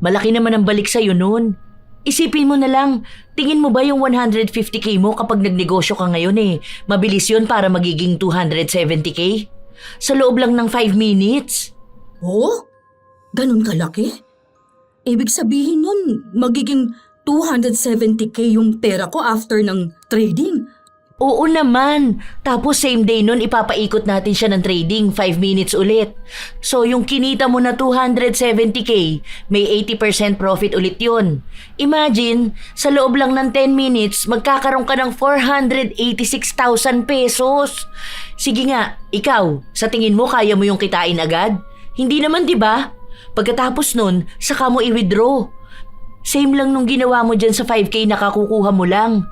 Malaki naman ang balik sa'yo nun. Isipin mo na lang, tingin mo ba yung 150k mo kapag nagnegosyo ka ngayon mabilis yun para magiging 270k? Sa loob lang ng 5 minutes. Oh? Ganun kalaki? Ibig sabihin nun, magiging 270k yung pera ko after ng trading. Oo naman. Tapos same day nun ipapaikot natin siya ng trading 5 minutes ulit. So yung kinita mo na 270k, may 80% profit ulit yun. Imagine, sa loob lang ng 10 minutes, magkakaroon ka ng 486,000 pesos. Sige nga, ikaw, sa tingin mo kaya mo yung kitain agad? Hindi naman, di ba? Pagkatapos nun, saka mo i-withdraw. Same lang nung ginawa mo dyan sa 5k na kakukuha mo lang.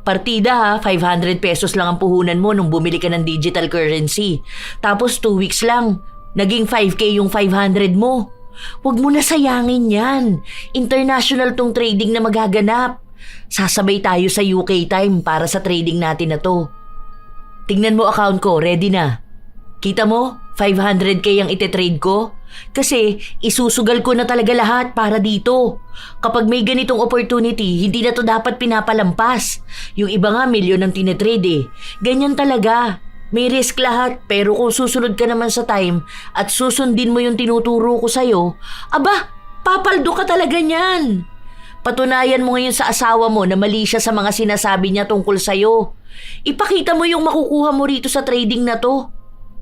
Partida ha, 500 pesos lang ang puhunan mo nung bumili ka ng digital currency. Tapos 2 weeks lang, naging 5k yung 500 mo. Huwag mo na sayangin yan. International tong trading na magaganap. Sasabay tayo sa UK time para sa trading natin na to. Tingnan mo account ko, ready na. Kita mo, 500k ang ite-trade ko? Kasi isusugal ko na talaga lahat para dito. Kapag may ganitong opportunity, hindi na to dapat pinapalampas. Yung iba nga milyon ang tinetrade Ganyan talaga. May risk lahat pero kung susunod ka naman sa time at susundin mo yung tinuturo ko sa'yo, aba, papaldo ka talaga niyan. Patunayan mo ngayon sa asawa mo na mali siya sa mga sinasabi niya tungkol sa'yo. Ipakita mo yung makukuha mo rito sa trading na to.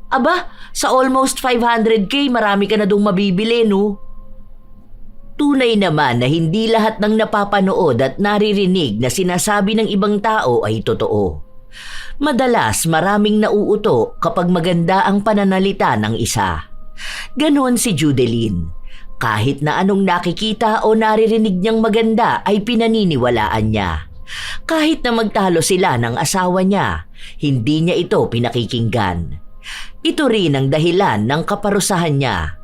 Aba, sa almost 500k marami ka na dong mabibili, no? Tunay naman na hindi lahat ng napapanood at naririnig na sinasabi ng ibang tao ay totoo. Madalas maraming nauuto kapag maganda ang pananalita ng isa. Ganon si Judeline. Kahit na anong nakikita o naririnig niyang maganda ay pinaniniwalaan niya. Kahit na magtalo sila ng asawa niya, hindi niya ito pinakikinggan. Ito rin ang dahilan ng kaparusahan niya.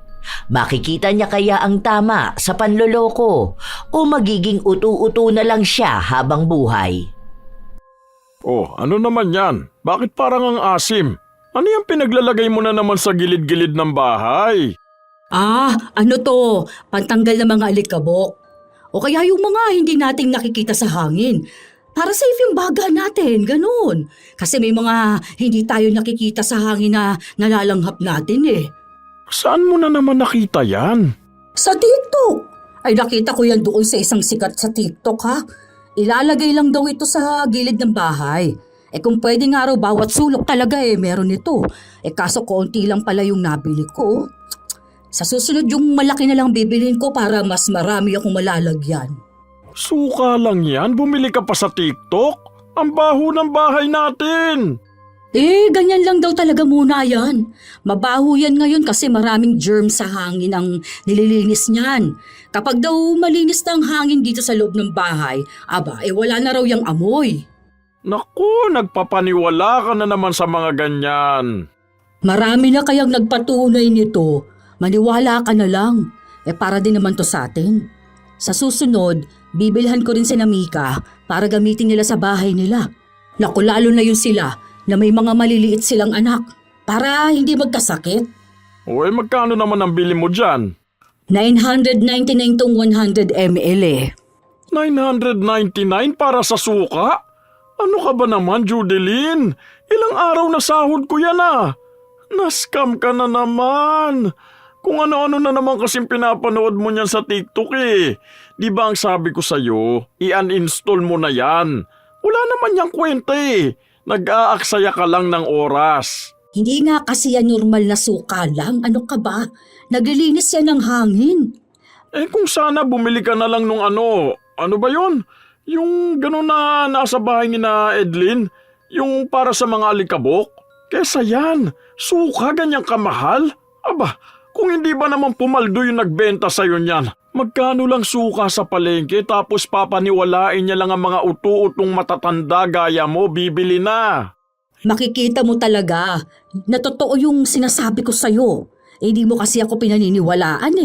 Makikita niya kaya ang tama sa panloloko o magiging utu-utu na lang siya habang buhay. Oh, ano naman yan? Bakit parang ang asim? Ano yung pinaglalagay mo na naman sa gilid-gilid ng bahay? Ano to? Pantanggal ng mga alikabok. O kaya yung mga hindi nating nakikita sa hangin. Para safe yung baga natin, ganun. Kasi may mga hindi tayo nakikita sa hangin na nalalanghap natin Saan mo na naman nakita yan? Sa TikTok. Ay nakita ko yan doon sa isang sikat sa TikTok ha. Ilalagay lang daw ito sa gilid ng bahay. Kung pwede nga raw bawat sulok talaga meron ito. Kaso konti lang pala yung nabili ko. Sa susunod yung malaki na lang bibilhin ko para mas marami akong malalagyan. Suka lang yan, bumili ka pa sa TikTok? Ang baho ng bahay natin! Ganyan lang daw talaga muna yan. Mabaho yan ngayon kasi maraming germs sa hangin ang nililinis niyan. Kapag daw malinis na ang hangin dito sa loob ng bahay, wala na raw yung amoy. Naku, nagpapaniwala ka na naman sa mga ganyan. Marami na kayang nagpatunay nito. Maniwala ka na lang. Para din naman to sa atin. Sa susunod, bibilhan ko rin si Mika para gamitin nila sa bahay nila. Naku, lalo na yun sila na may mga maliliit silang anak para hindi magkasakit. Magkano naman ang bili mo dyan? 999 tong 100 ml 999 para sa suka? Ano ka ba naman, Judeline? Ilang araw na sahod ko yan Nascam ka na naman. Kung ano-ano na naman kasing pinapanood mo niyan sa TikTok Di ba ang sabi ko sa'yo, i-uninstall mo na yan. Wala naman yang kwenta Nag-aaksaya ka lang ng oras. Hindi nga kasi yan normal na suka lang. Ano ka ba? Naglilinis yan ng hangin. Kung sana bumili ka na lang nung ano ba yon? Yung gano'n na nasa bahay ni na Edlin? Yung para sa mga alikabok? Kesa yan, suka ganyang kamahal? Aba, kung hindi ba naman pumaldo yung nagbenta sa'yo niyan? Magkano lang suka sa palengke tapos papaniwalain niya lang ang mga utu-utong matatanda gaya mo, bibili na. Makikita mo talaga na totoo yung sinasabi ko sa'yo. Di mo kasi ako pinaniniwalaan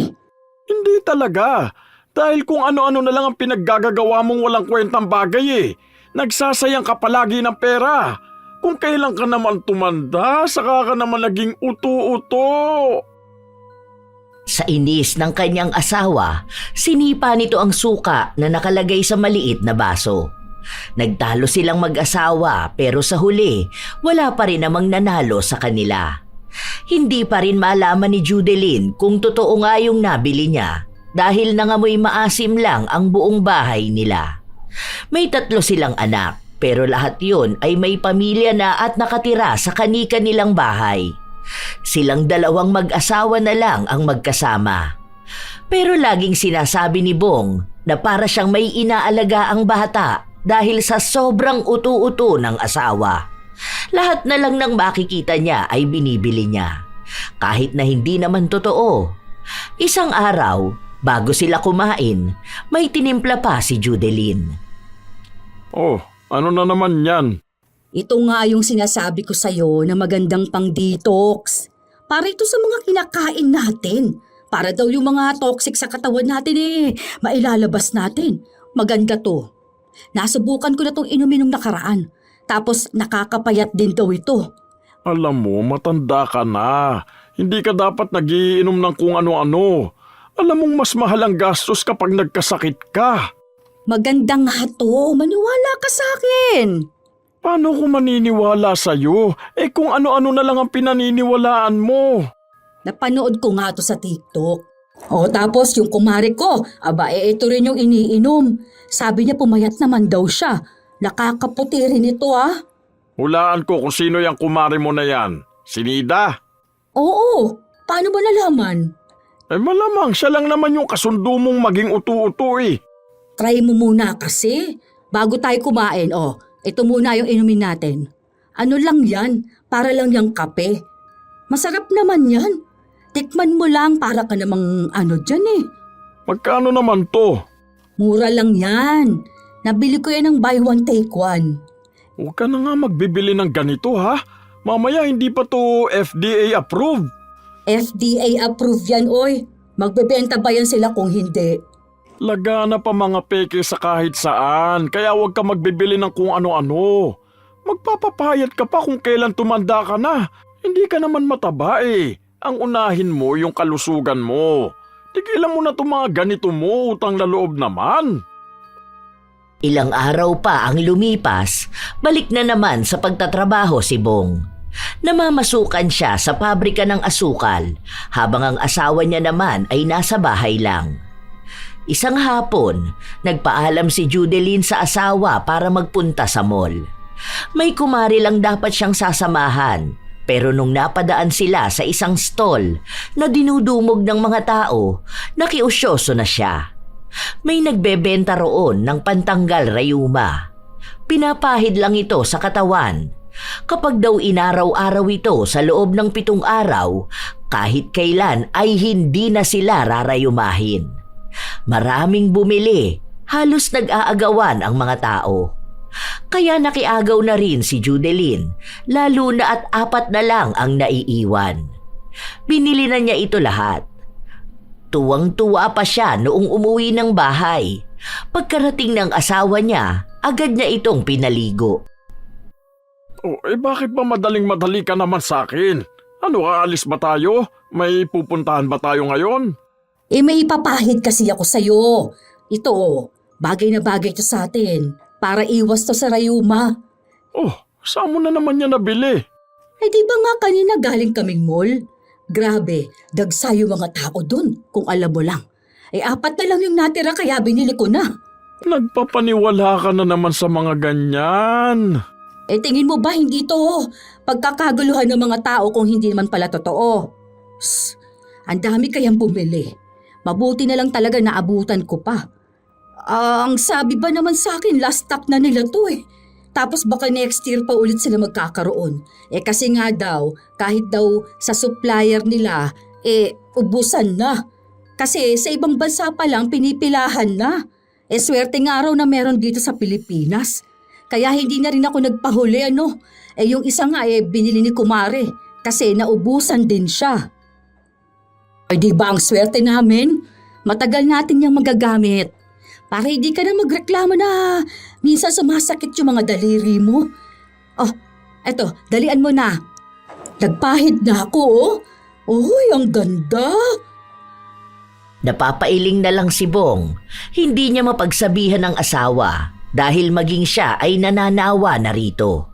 Hindi talaga. Dahil kung ano-ano na lang ang pinaggagawa mong walang kwentang bagay Nagsasayang ka palagi ng pera. Kung kailan ka naman tumanda, saka ka naman naging utu-uto. Sa inis ng kanyang asawa, sinipa nito ang suka na nakalagay sa maliit na baso. Nagtalo silang mag-asawa pero sa huli, wala pa rin namang nanalo sa kanila. Hindi pa rin malaman ni Judeline kung totoo nga yung nabili niya dahil nangamoy maasim lang ang buong bahay nila. May 3 silang anak pero lahat yun ay may pamilya na at nakatira sa kani-kanilang bahay. Silang 2 mag-asawa na lang ang magkasama. Pero laging sinasabi ni Bong na para siyang may inaalaga ang bata dahil sa sobrang utu-utu ng asawa. Lahat na lang ng makikita niya ay binibili niya. Kahit na hindi naman totoo. Isang araw, bago sila kumain, may tinimpla pa si Judeline. Oh, ano na naman yan? Ito nga yung sinasabi ko sa'yo na magandang pang-detox. Para ito sa mga kinakain natin. Para daw yung mga toxic sa katawan natin mailalabas natin. Maganda to. Nasubukan ko na tong inumin nung nakaraan. Tapos nakakapayat din daw ito. Alam mo, matanda ka na. Hindi ka dapat nagiinom ng kung ano-ano. Alam mong mas mahal ang gastos kapag nagkasakit ka. Maganda nga to. Maniwala ka sa akin. Paano ko maniniwala sa'yo? Kung ano-ano na lang ang pinaniniwalaan mo. Napanood ko nga to sa TikTok. Tapos yung kumare ko, ito rin yung iniinom. Sabi niya pumayat naman daw siya. Nakakaputi rin ito Hulaan ko kung sino yung kumare mo na yan. Si Nida? Oo, paano ba nalaman? Malamang siya lang naman yung kasundo mong maging utu-utu Try mo muna kasi. Bago tayo kumain, ito muna yung inumin natin. Ano lang yan, para lang yung kape. Masarap naman yan. Tikman mo lang para ka namang dyan Magkano naman to? Mura lang yan. Nabili ko yan ng buy one take one. Huwag ka na nga magbibili ng ganito ha. Mamaya hindi pa to FDA approved. FDA approved yan, oy. Magbebenta ba yan sila kung hindi? Lagana pa mga peke sa kahit saan, kaya huwag ka magbibili ng kung ano-ano. Magpapapayat ka pa kung kailan tumanda ka na. Hindi ka naman mataba Ang unahin mo yung kalusugan mo. Tigilan mo na itong mga ganito mo, utang na loob naman. Ilang araw pa ang lumipas, balik na naman sa pagtatrabaho si Bong. Namamasukan siya sa pabrika ng asukal, habang ang asawa niya naman ay nasa bahay lang. Isang hapon, nagpaalam si Judeline sa asawa para magpunta sa mall. May kumari lang dapat siyang sasamahan, pero nung napadaan sila sa isang stall na dinudumog ng mga tao, nakiusyoso na siya. May nagbebenta roon ng pantanggal rayuma. Pinapahid lang ito sa katawan. Kapag daw inaraw-araw ito sa loob ng 7 araw, kahit kailan ay hindi na sila rarayumahin. Maraming bumili, halos nag-aagawan ang mga tao. Kaya nakiagaw na rin si Judeline, lalo na at 4 na lang ang naiiwan. Binili na niya ito lahat. Tuwang-tuwa pa siya noong umuwi ng bahay. Pagkarating ng asawa niya, agad niya itong pinaligo. Bakit ba madaling-madali ka naman sa akin? Aalis ba tayo? May pupuntahan ba tayo ngayon? May ipapahid kasi ako sa'yo. Ito, bagay na bagay to sa atin. Para iwas to sa rayuma. Saan mo na naman yan nabili? Di ba nga kanina galing kaming mall? Grabe, dagsa yung mga tao dun, kung alam mo lang. 4 na lang yung natira kaya binili ko na. Nagpapaniwala ka na naman sa mga ganyan. Tingin mo ba hindi to pagkakaguluhan ng mga tao kung hindi naman pala totoo? Ang dami kayang bumili. Mabuti na lang talaga naabutan ko pa. Ang sabi ba naman sa akin, last stock na nila to Tapos baka next year pa ulit sila magkakaroon. Kasi nga daw, kahit daw sa supplier nila, ubusan na. Kasi sa ibang bansa pa lang pinipilahan na. Swerte nga raw na meron dito sa Pilipinas. Kaya hindi na rin ako nagpahuli yung isa nga binili ni Kumare kasi naubusan din siya. Di ba ang swerte namin? Matagal natin yung magagamit. Para hindi ka na magreklamo na minsan sumasakit yung mga daliri mo. Eto, dalian mo na. Nagpahid na ako Uy, ang ganda. Napapailing na lang si Bong. Hindi niya mapagsabihan ng asawa dahil maging siya ay nananawa na rito.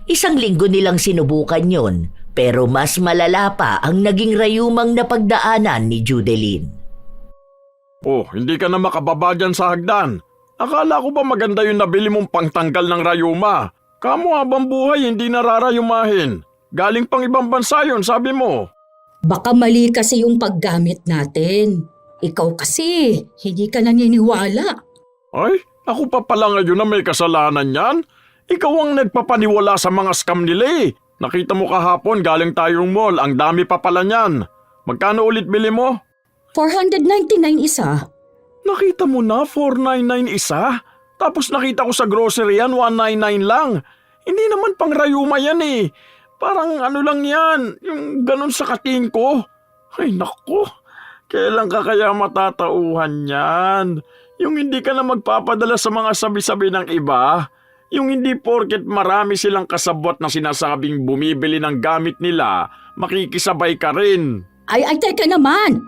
Isang linggo nilang sinubukan yon, pero mas malala pa ang naging rayumang napagdaanan ni Judeline. Oh, hindi ka na makababa dyan sa hagdan. Akala ko ba maganda yung nabili mong pangtanggal ng rayuma? Kamu habang buhay hindi nararayumahin. Galing pang ibang bansa yun, sabi mo. Baka mali kasi yung paggamit natin. Ikaw kasi, hindi ka naniniwala. Ay, ako pa pala ngayon na may kasalanan yan. Ikaw ang nagpapaniwala sa mga scam nila eh. Nakita mo kahapon galing tayong mall, ang dami pa pala niyan. Magkano ulit bili mo? 499 isa. Nakita mo na, 499 isa? Tapos nakita ko sa grocery yan, 199 lang. Hindi naman pang rayuma yan eh. Parang ano lang yan, yung ganun sa kating ko. Ay naku, kailan ka kaya matatauhan yan? Yung hindi ka na magpapadala sa mga sabi-sabi ng iba. Yung hindi porket marami silang kasabwat na sinasabing bumibili ng gamit nila, makikisabay ka rin. Ay, teka naman.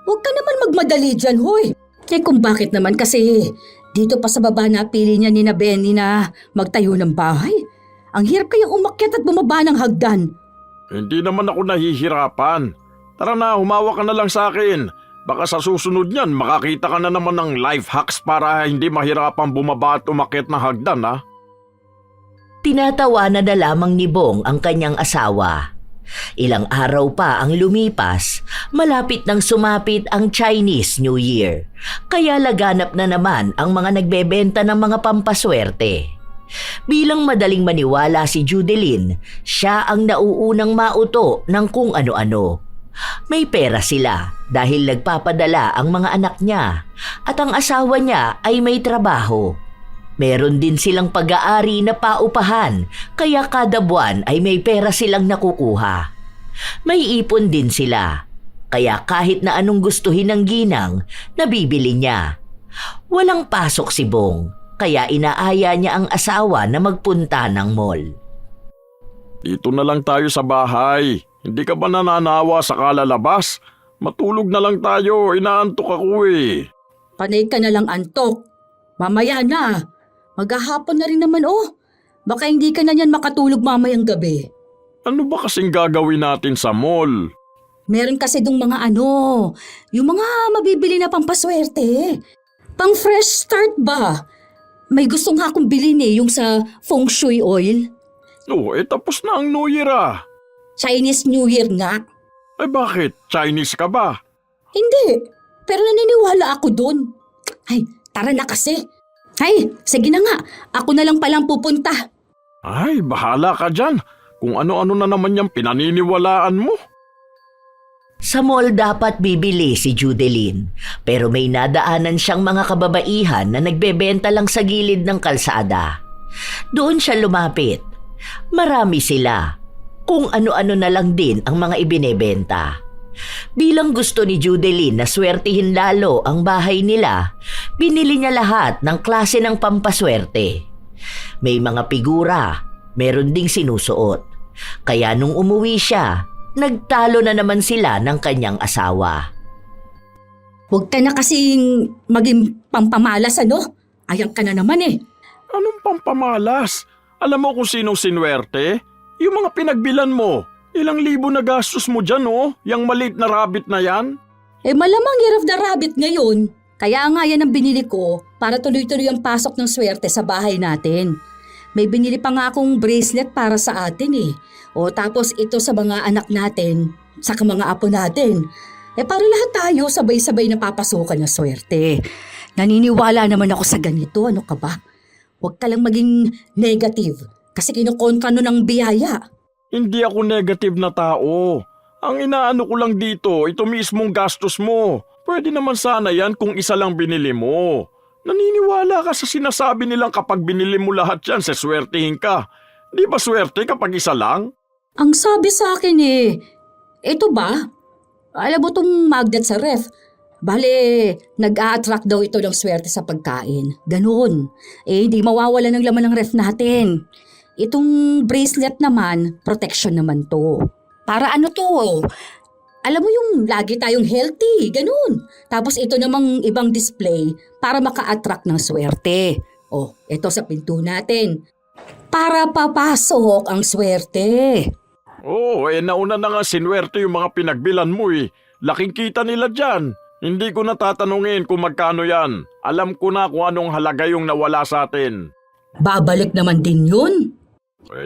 Huwag ka naman magmadali dyan, hoy. Eh kung bakit naman kasi dito pa sa baba napili niya ni na Benny na magtayo ng bahay. Ang hirap kayang umakyat at bumaba ng hagdan. Hindi naman ako nahihirapan. Tara na, humawa ka na lang sa akin. Baka sa susunod niyan, makakita ka na naman ng life hacks para hindi mahirapan bumaba at umakyat ng hagdan, ha? Tinatawanan na lamang ni Bong ang kanyang asawa. Ilang araw pa ang lumipas, malapit nang sumapit ang Chinese New Year. Kaya laganap na naman ang mga nagbebenta ng mga pampaswerte. Bilang madaling maniwala si Judeline, siya ang nauunang mauto ng kung ano-ano. May pera sila dahil nagpapadala ang mga anak niya at ang asawa niya ay may trabaho. Meron din silang pag-aari na paupahan kaya kada buwan ay may pera silang nakukuha. May ipon din sila kaya kahit na anong gustuhin ng ginang, nabibili niya. Walang pasok si Bong kaya inaaya niya ang asawa na magpunta ng mall. Dito na lang tayo sa bahay. Hindi ka ba nananawa sa kalalabas? Matulog na lang tayo, inaantok ako eh. Panay ka na lang antok. Mamaya na. Maghahapon na rin naman oh. Baka hindi ka na yan makatulog mamayang gabi. Ano ba kasing gagawin natin sa mall? Meron kasi dong mga yung mga mabibili na pampaswerte. Pang fresh start ba? May gusto nga akong bilhin yung sa feng shui oil. Oh, tapos na ang New Year ah. Chinese New Year nga. Ay bakit? Chinese ka ba? Hindi, pero naniniwala ako dun. Ay, tara na kasi. Ay, sige na nga, ako na lang palang pupunta. Ay, bahala ka dyan. Kung ano-ano na naman yung pinaniniwalaan mo. Sa mall dapat bibili si Judeline, pero may nadaanan siyang mga kababaihan na nagbebenta lang sa gilid ng kalsada. Doon siya lumapit. Marami sila. Kung ano-ano na lang din ang mga ibinebenta. Bilang gusto ni Judeline na swertihin lalo ang bahay nila, binili niya lahat ng klase ng pampaswerte. May mga figura, meron ding sinusuot. Kaya nung umuwi siya, nagtalo na naman sila ng kanyang asawa. Huwag ka na kasing maging pampamalas Ayan ka na naman eh. Anong pampamalas? Alam mo kung sinong sinwerte? Yung mga pinagbilan mo. Ilang libo na gastos mo dyan yung maliit na rabbit na yan. Eh malamang year of the rabbit ngayon. Kaya nga yan ang binili ko para tuloy-tuloy ang pasok ng swerte sa bahay natin. May binili pa nga akong bracelet para sa atin eh. O tapos ito sa mga anak natin, saka mga apo natin. Eh para lahat tayo sabay-sabay na papasukan ng swerte. Naniniwala naman ako sa ganito, ano ka ba? Huwag ka lang maging negative kasi kinukontra nun ng biyaya. Hindi ako negative na tao. Ang inaano ko lang dito, ito mismong gastos mo. Pwede naman sana yan kung isa lang binili mo. Naniniwala ka sa sinasabi nilang kapag binili mo lahat yan, seswertihin ka. Di ba swerte kapag isa lang? Ang sabi sa akin ito ba? Alam mo itong magnet sa ref. Bale, nag-a-attract daw ito ng swerte sa pagkain. Ganun. Hindi mawawala ng laman ng ref natin. Itong bracelet naman, protection naman to. Para Alam mo yung lagi tayong healthy, ganun. Tapos ito namang ibang display para maka-attract ng swerte. Oh, ito sa pinto natin. Para papasok ang swerte. Oo, nauna na nga sinwerte yung mga pinagbilan mo eh. Laking kita nila dyan. Hindi ko na tatanungin kung magkano yan. Alam ko na kung anong halaga yung nawala sa atin. Babalik naman din yun.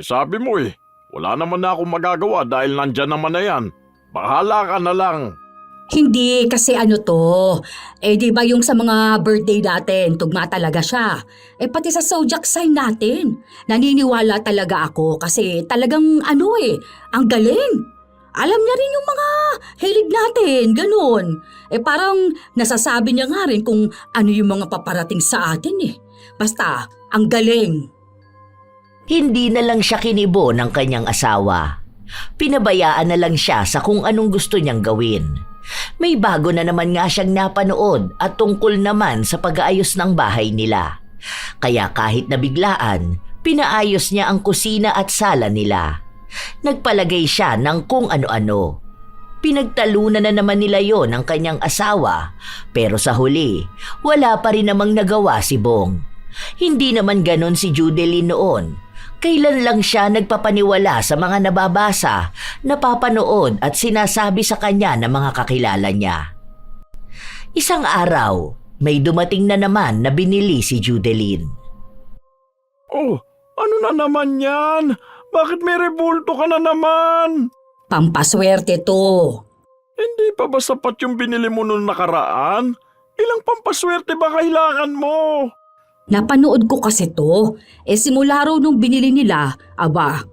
Sabi mo eh, wala naman na akong magagawa dahil nandyan naman na yan. Bahala ka na lang. Hindi, kasi ano to, di ba yung sa mga birthday natin, tugma talaga siya. Pati sa zodiac sign natin, naniniwala talaga ako kasi talagang ang galing. Alam niya rin yung mga hilig natin, ganun. Parang nasasabi niya nga rin kung ano yung mga paparating sa atin eh. Basta, ang galing. Hindi na lang siya kinibo ng kanyang asawa. Pinabayaan na lang siya sa kung anong gusto niyang gawin. May bago na naman nga siyang napanood at tungkol naman sa pag-aayos ng bahay nila. Kaya kahit nabiglaan, pinaayos niya ang kusina at sala nila. Nagpalagay siya ng kung ano-ano. Pinagtalunan na naman nila yon ng kanyang asawa, pero sa huli, wala pa rin namang nagawa si Bong. Hindi naman ganon si Judeline noon. Kailan lang siya nagpapaniwala sa mga nababasa, napapanood at sinasabi sa kanya ng mga kakilala niya. Isang araw, may dumating na naman na binili si Judeline. Oh, ano na naman yan? Bakit may rebulto ka na naman? Pampaswerte to. Hindi pa ba sapat yung binili mo nung nakaraan? Ilang pampaswerte ba kailangan mo? Napanood ko kasi to. Simula raw nung binili nila,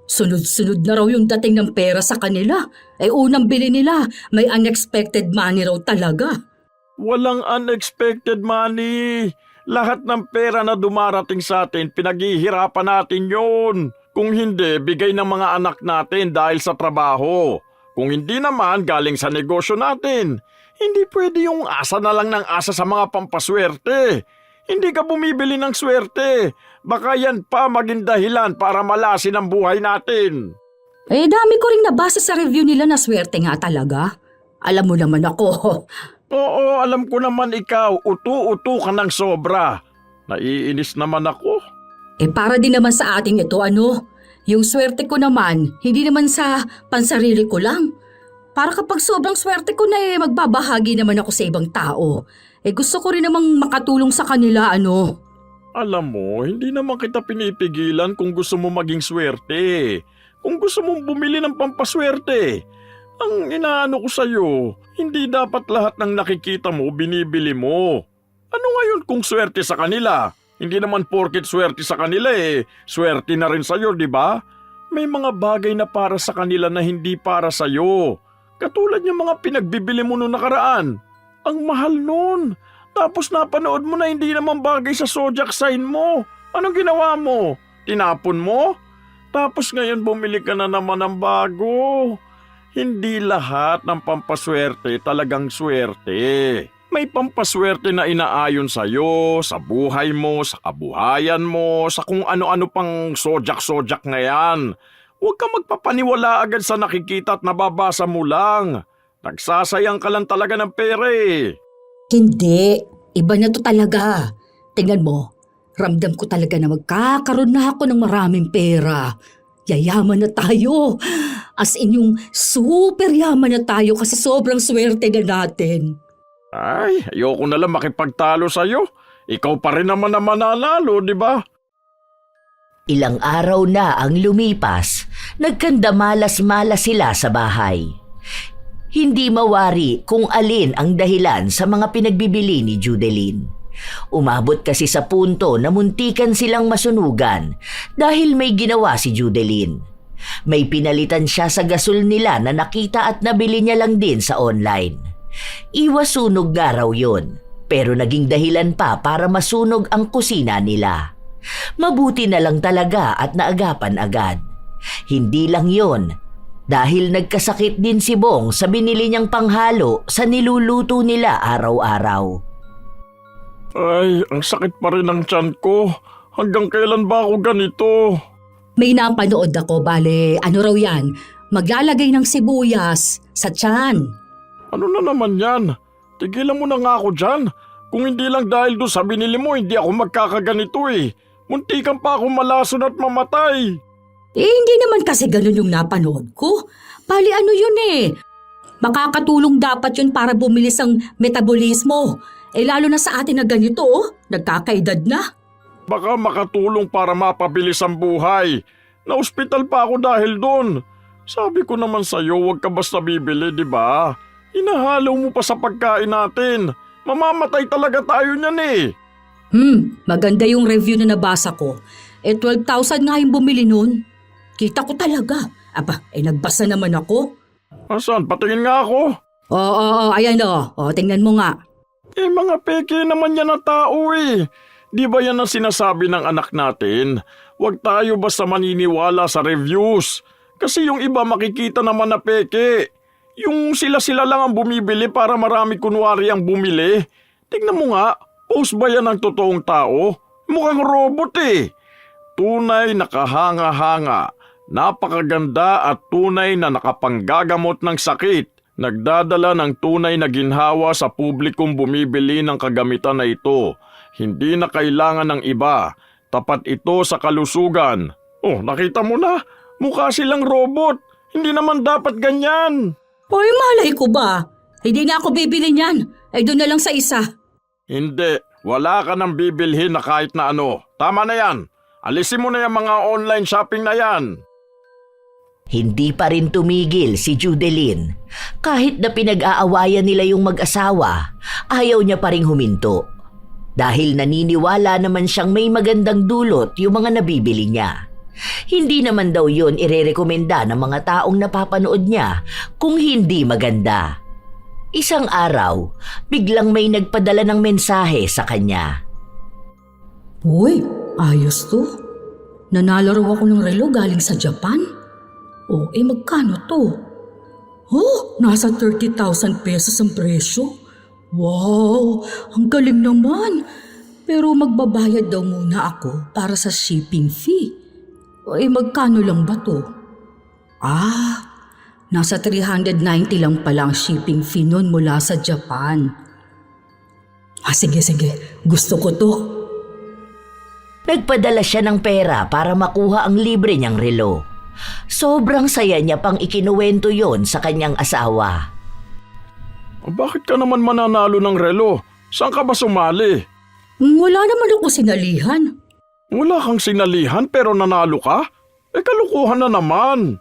sunod-sunod na raw yung dating ng pera sa kanila. Unang bili nila, may unexpected money raw talaga. Walang unexpected money. Lahat ng pera na dumarating sa atin, pinaghihirapan natin yun. Kung hindi, bigay ng mga anak natin dahil sa trabaho. Kung hindi naman, galing sa negosyo natin. Hindi pwede yung asa na lang ng asa sa mga pampaswerte. Hindi ka bumibili ng swerte. Baka yan pa maging dahilan para malasin ang buhay natin. Dami ko ring nabasa sa review nila na swerte nga talaga. Alam mo naman ako. Oo, alam ko naman ikaw. Utu-utu ka ng sobra. Naiinis naman ako. Para din naman sa ating ito, yung swerte ko naman, hindi naman sa pansarili ko lang. Para kapag sobrang swerte ko na magbabahagi naman ako sa ibang tao. Gusto ko rin namang makatulong sa kanila, Alam mo, hindi naman kita pinipigilan kung gusto mo maging swerte. Kung gusto mong bumili ng pampaswerte. Ang inaano ko sa'yo, hindi dapat lahat ng nakikita mo binibili mo. Ano ngayon kung swerte sa kanila? Hindi naman porket swerte sa kanila swerte na rin sa'yo, di ba? May mga bagay na para sa kanila na hindi para sa'yo. Katulad yung mga pinagbibili mo noong nakaraan. Ang mahal nun. Tapos napanood mo na hindi naman bagay sa zodiac sign mo. Anong ginawa mo? Tinapon mo? Tapos ngayon bumili ka na naman ng bago. Hindi lahat ng pampaswerte talagang swerte. May pampaswerte na inaayon sa'yo, sa buhay mo, sa kabuhayan mo, sa kung ano-ano pang zodiac na yan. Huwag ka magpapaniwala agad sa nakikita at nababasa mo lang. Nagsasayang ka lang talaga ng pera Hindi, iba na to talaga. Tingnan mo, ramdam ko talaga na magkakaroon na ako ng maraming pera. Yayaman na tayo. As in yung super yaman na tayo kasi sobrang swerte na natin. Ay, ayoko na lang makipagtalo sa'yo. Ikaw pa rin naman na mananalo, di ba? Ilang araw na ang lumipas, nagkandamalas-malas sila sa bahay. Hindi mawari kung alin ang dahilan sa mga pinagbibili ni Judeline. Umabot kasi sa punto na muntikan silang masunugan dahil may ginawa si Judeline. May pinalitan siya sa gasol nila na nakita at nabili niya lang din sa online. Iwas sunog nga raw yun, pero naging dahilan pa para masunog ang kusina nila. Mabuti na lang talaga at naagapan agad. Hindi lang yon, dahil nagkasakit din si Bong sa binili niyang panghalo sa niluluto nila araw-araw. Ay, ang sakit pa rin ng tiyan ko. Hanggang kailan ba ako ganito? May napanood ako, bale, ano raw yan? Maglalagay ng sibuyas sa tiyan. Ano na naman yan? Tigilan mo na nga ako dyan. Kung hindi lang dahil doon sa binili mo, hindi ako magkakaganito eh. Muntikan pa ako malason at mamatay. Hindi naman kasi ganun yung napanood ko. Bali ano yun eh. Makakatulong dapat yun para bumilis ang metabolismo. Lalo na sa atin na ganito nagkakaedad na. Baka makatulong para mapabilis ang buhay. Na-ospital pa ako dahil doon. Sabi ko naman sa'yo, huwag ka basta bibili, di ba? Hinahalo mo pa sa pagkain natin. Mamamatay talaga tayo niyan eh. Maganda yung review na nabasa ko. 12,000 nga yung bumili nun. Kita ko talaga. Aba, nagbasa naman ako. Asan? Patingin nga ako. Oo, ayan tingnan mo nga. Mga peke naman yan na tao eh. Di ba yan ang sinasabi ng anak natin? Huwag tayo basta maniniwala sa reviews. Kasi yung iba makikita naman na peke. Yung sila-sila lang ang bumibili para marami kunwari ang bumili. Tignan mo nga, post ba yan ng totoong tao? Mukhang robot eh. Tunay nakahanga-hanga. Napakaganda at tunay na nakapanggagamot ng sakit. Nagdadala ng tunay na ginhawa sa publikong bumibili ng kagamitan na ito. Hindi na kailangan ng iba. Tapat ito sa kalusugan. Oh, nakita mo na. Mukha silang robot. Hindi naman dapat ganyan. Hoy, malay ko ba? Hindi na ako bibili niyan. Doon na lang sa isa. Hindi. Wala ka nang bibilhin na kahit na ano. Tama na yan. Alisin mo na yung mga online shopping na yan. Hindi pa rin tumigil si Judeline. Kahit na pinag-aawayan nila yung mag-asawa, ayaw niya pa ring huminto. Dahil naniniwala naman siyang may magandang dulot yung mga nabibili niya. Hindi naman daw yun irerekomenda ng mga taong napapanood niya kung hindi maganda. Isang araw, biglang may nagpadala ng mensahe sa kanya. Uy, ayos to. Nanalo raw ako ng relo galing sa Japan. Magkano to? Nasa 30,000 pesos ang presyo. Wow, ang galing naman. Pero magbabayad daw muna ako para sa shipping fee. Magkano lang ba to? Nasa 390 lang pala ang shipping fee nun mula sa Japan. Sige. Gusto ko to. Nagpadala siya ng pera para makuha ang libre niyang relo. Sobrang saya niya pang ikinuwento yon sa kanyang asawa. Bakit ka naman mananalo ng relo? Saan ka ba sumali? Wala naman ako sinalihan. Wala kang sinalihan pero nanalo ka? Kalukuhan na naman.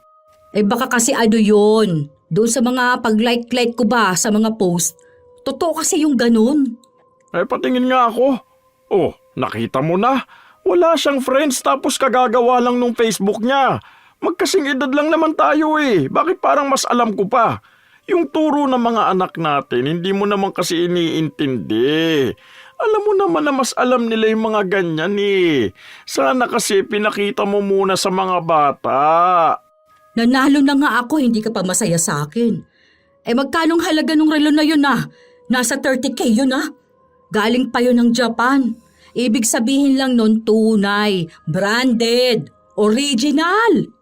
Baka kasi yun. Doon sa mga pag-like ko ba sa mga post. Totoo kasi yung ganun. Patingin nga ako. Nakita mo na. Wala siyang friends tapos kagagawa lang nung Facebook niya. Magkasing edad lang naman tayo eh. Bakit parang mas alam ko pa? Yung turo ng mga anak natin, hindi mo naman kasi iniintindi. Alam mo naman na mas alam nila yung mga ganyan eh. Sana kasi pinakita mo muna sa mga bata. Nanalo na nga ako, hindi ka pa masaya sa akin. Magkanong halaga ng relo na yun Nasa 30K yun Galing pa yun ng Japan. Ibig sabihin lang nun tunay, branded, original.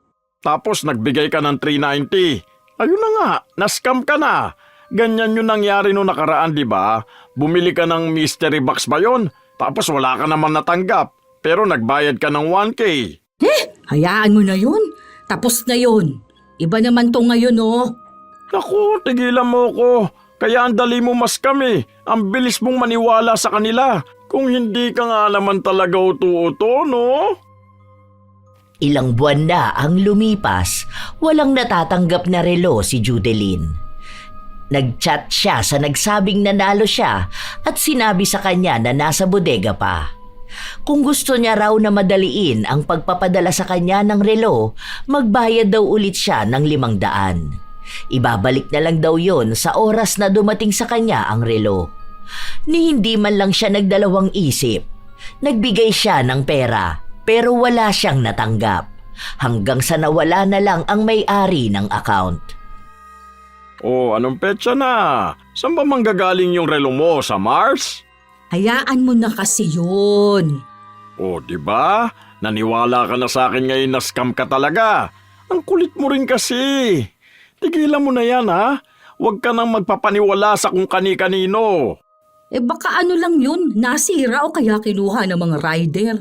Tapos nagbigay ka ng 390. Ayun na nga, na-scam ka na. Ganyan yung nangyari nung nakaraan, di ba? Bumili ka ng mystery box ba yun? Tapos wala ka naman natanggap. Pero nagbayad ka ng 1K. Hayaan mo na yun. Tapos na yun. Iba naman to ngayon Naku, tigilan mo ko. Kaya ang dali mo mas kami. Ang bilis mong maniwala sa kanila. Kung hindi ka nga naman talaga uto-uto, no? Ilang buwan na ang lumipas, walang natatanggap na relo si Judeline. Nag-chat siya sa nagsabing nanalo siya at sinabi sa kanya na nasa bodega pa. Kung gusto niya raw na madaliin ang pagpapadala sa kanya ng relo, magbayad daw ulit siya ng 500. Ibabalik na lang daw yon sa oras na dumating sa kanya ang relo. Ni hindi man lang siya nagdalawang isip. Nagbigay siya ng pera pero wala siyang natanggap. Hanggang sa nawala na lang ang may-ari ng account. Anong petsa na? Saan ba manggagaling yung relo mo? Sa Mars? Hayaan mo na kasi yun. Di ba? Naniwala ka na sa akin ngayon na scam ka talaga. Ang kulit mo rin kasi. Tigilan mo na yan, ha? Huwag ka nang magpapaniwala sa kung kani-kanino. Baka ano lang yun, nasira o kaya kinuha ng mga rider.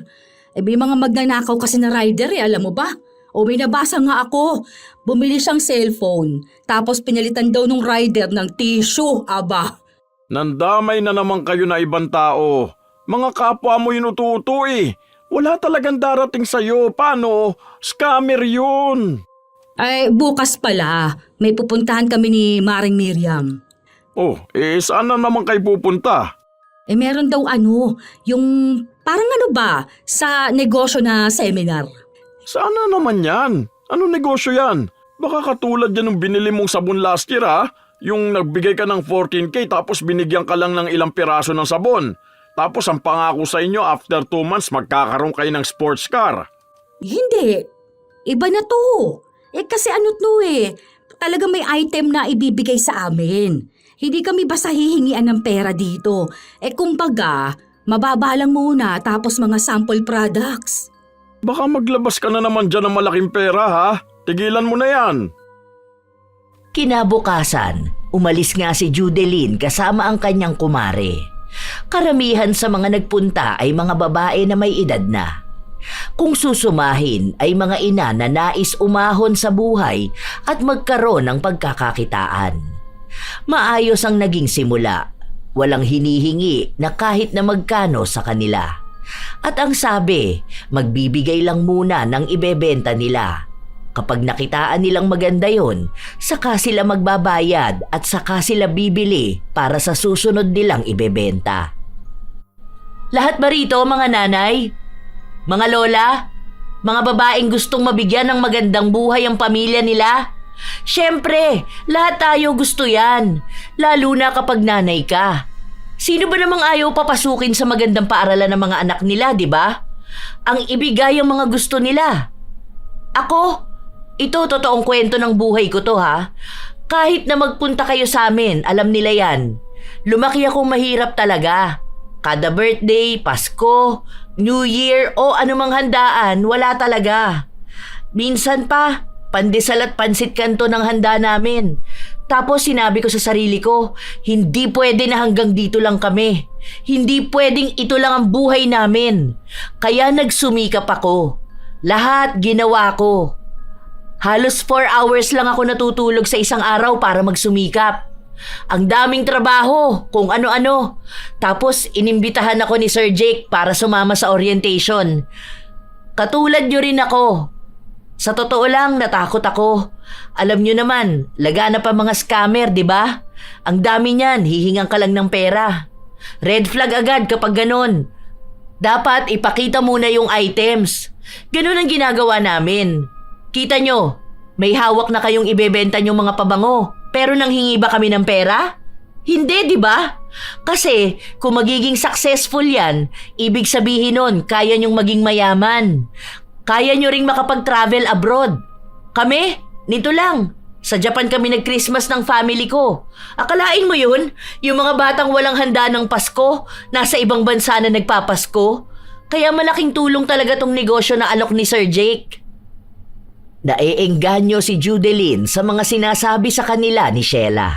May mga magnanakaw kasi na rider alam mo ba? O may nabasa nga ako, bumili siyang cellphone, tapos pinalitan daw nung rider ng tissue, aba. Nandamay na naman kayo na ibang tao. Mga kapwa mo inututo eh. Wala talagang darating sa'yo. Paano? Scammer yun. Bukas pala, may pupuntahan kami ni Maring Miriam. Oh, saan na naman kayo pupunta? Meron daw yung parang sa negosyo na seminar. Sana naman yan. Ano negosyo yan? Baka katulad yan ng binili mong sabon last year ha? Yung nagbigay ka ng 14K tapos binigyan ka lang ng ilang piraso ng sabon. Tapos ang pangako sa inyo after 2 months magkakaroon kayo ng sports car. Hindi, iba na to. Kasi talaga may item na ibibigay sa amin. Hindi kami basta hihingian ng pera dito. Kumbaga, mababa lang muna tapos mga sample products. Baka maglabas ka na naman dyan ng malaking pera ha? Tigilan mo na yan. Kinabukasan, umalis nga si Judeline kasama ang kanyang kumare. Karamihan sa mga nagpunta ay mga babae na may edad na. Kung susumahin ay mga ina na nais umahon sa buhay at magkaroon ng pagkakakitaan. Maayos ang naging simula. Walang hinihingi na kahit na magkano sa kanila. At ang sabi, magbibigay lang muna ng ibebenta nila. Kapag nakitaan nilang maganda yon, saka sila magbabayad at saka sila bibili para sa susunod nilang ibebenta. Lahat ba rito mga nanay? Mga lola? Mga babaeng gustong mabigyan ng magandang buhay ang pamilya nila? Siyempre, lahat tayo gusto yan. Lalo na kapag nanay ka. Sino ba namang ayaw papasukin sa magandang paaralan ng mga anak nila, di ba? Ang ibigay ang mga gusto nila. Ako, ito totoong kwento ng buhay ko to ha. Kahit na magpunta kayo sa amin, alam nila yan. Lumaki akong mahirap talaga. Kada birthday, Pasko, New Year o anumang handaan, wala talaga. Minsan pa, pandesal at pansit kanto ng handa namin. Tapos sinabi ko sa sarili ko, hindi pwede na hanggang dito lang kami. Hindi pwedeng ito lang ang buhay namin. Kaya nagsumikap ako. Lahat ginawa ko. Halos 4 hours lang ako natutulog sa isang araw para magsumikap. Ang daming trabaho, kung ano-ano. Tapos inimbitahan ako ni Sir Jake para sumama sa orientation. Katulad nyo rin ako. Sa totoo lang, natakot ako. Alam nyo naman, lagana pa mga scammer, di ba? Ang dami niyan, hihingan ka lang ng pera. Red flag agad kapag ganon. Dapat ipakita muna yung items. Ganon ang ginagawa namin. Kita nyo, may hawak na kayong ibebenta nyong mga pabango. Pero nanghingi ba kami ng pera? Hindi, di ba? Kasi kung magiging successful yan, ibig sabihin nun, kaya nyong maging mayaman. Kaya nyo ring makapag-travel abroad. Kami, nito lang. Sa Japan kami nag-Christmas ng family ko. Akalain mo yun? Yung mga batang walang handa ng Pasko, nasa ibang bansa na nagpapasko. Kaya malaking tulong talaga tong negosyo na alok ni Sir Jake. Naeengganyo si Judeline sa mga sinasabi sa kanila ni Sheila.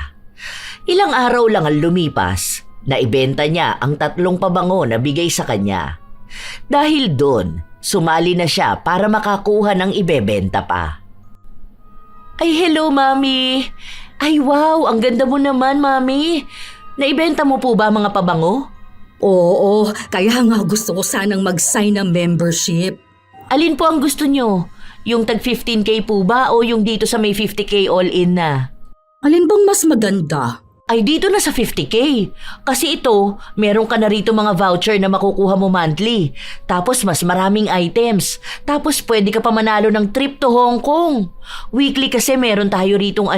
Ilang araw lang ang lumipas, naibenta niya ang 3 pabango na bigay sa kanya. Dahil doon, sumali na siya para makakuha ng ibebenta pa. Ay, hello, Mami. Ay, wow, ang ganda mo naman, Mami. Naibenta mo po ba mga pabango? Oo, kaya nga gusto ko sanang mag-sign ng membership. Alin po ang gusto nyo? Yung tag 15K po ba o yung dito sa may 50K all-in na? Alin bang mas maganda? Ay dito na sa 50K. Kasi ito, meron ka na rito mga voucher na makukuha mo monthly. Tapos mas maraming items. Tapos pwede ka pa manalo ng trip to Hong Kong. Weekly kasi meron tayo ritong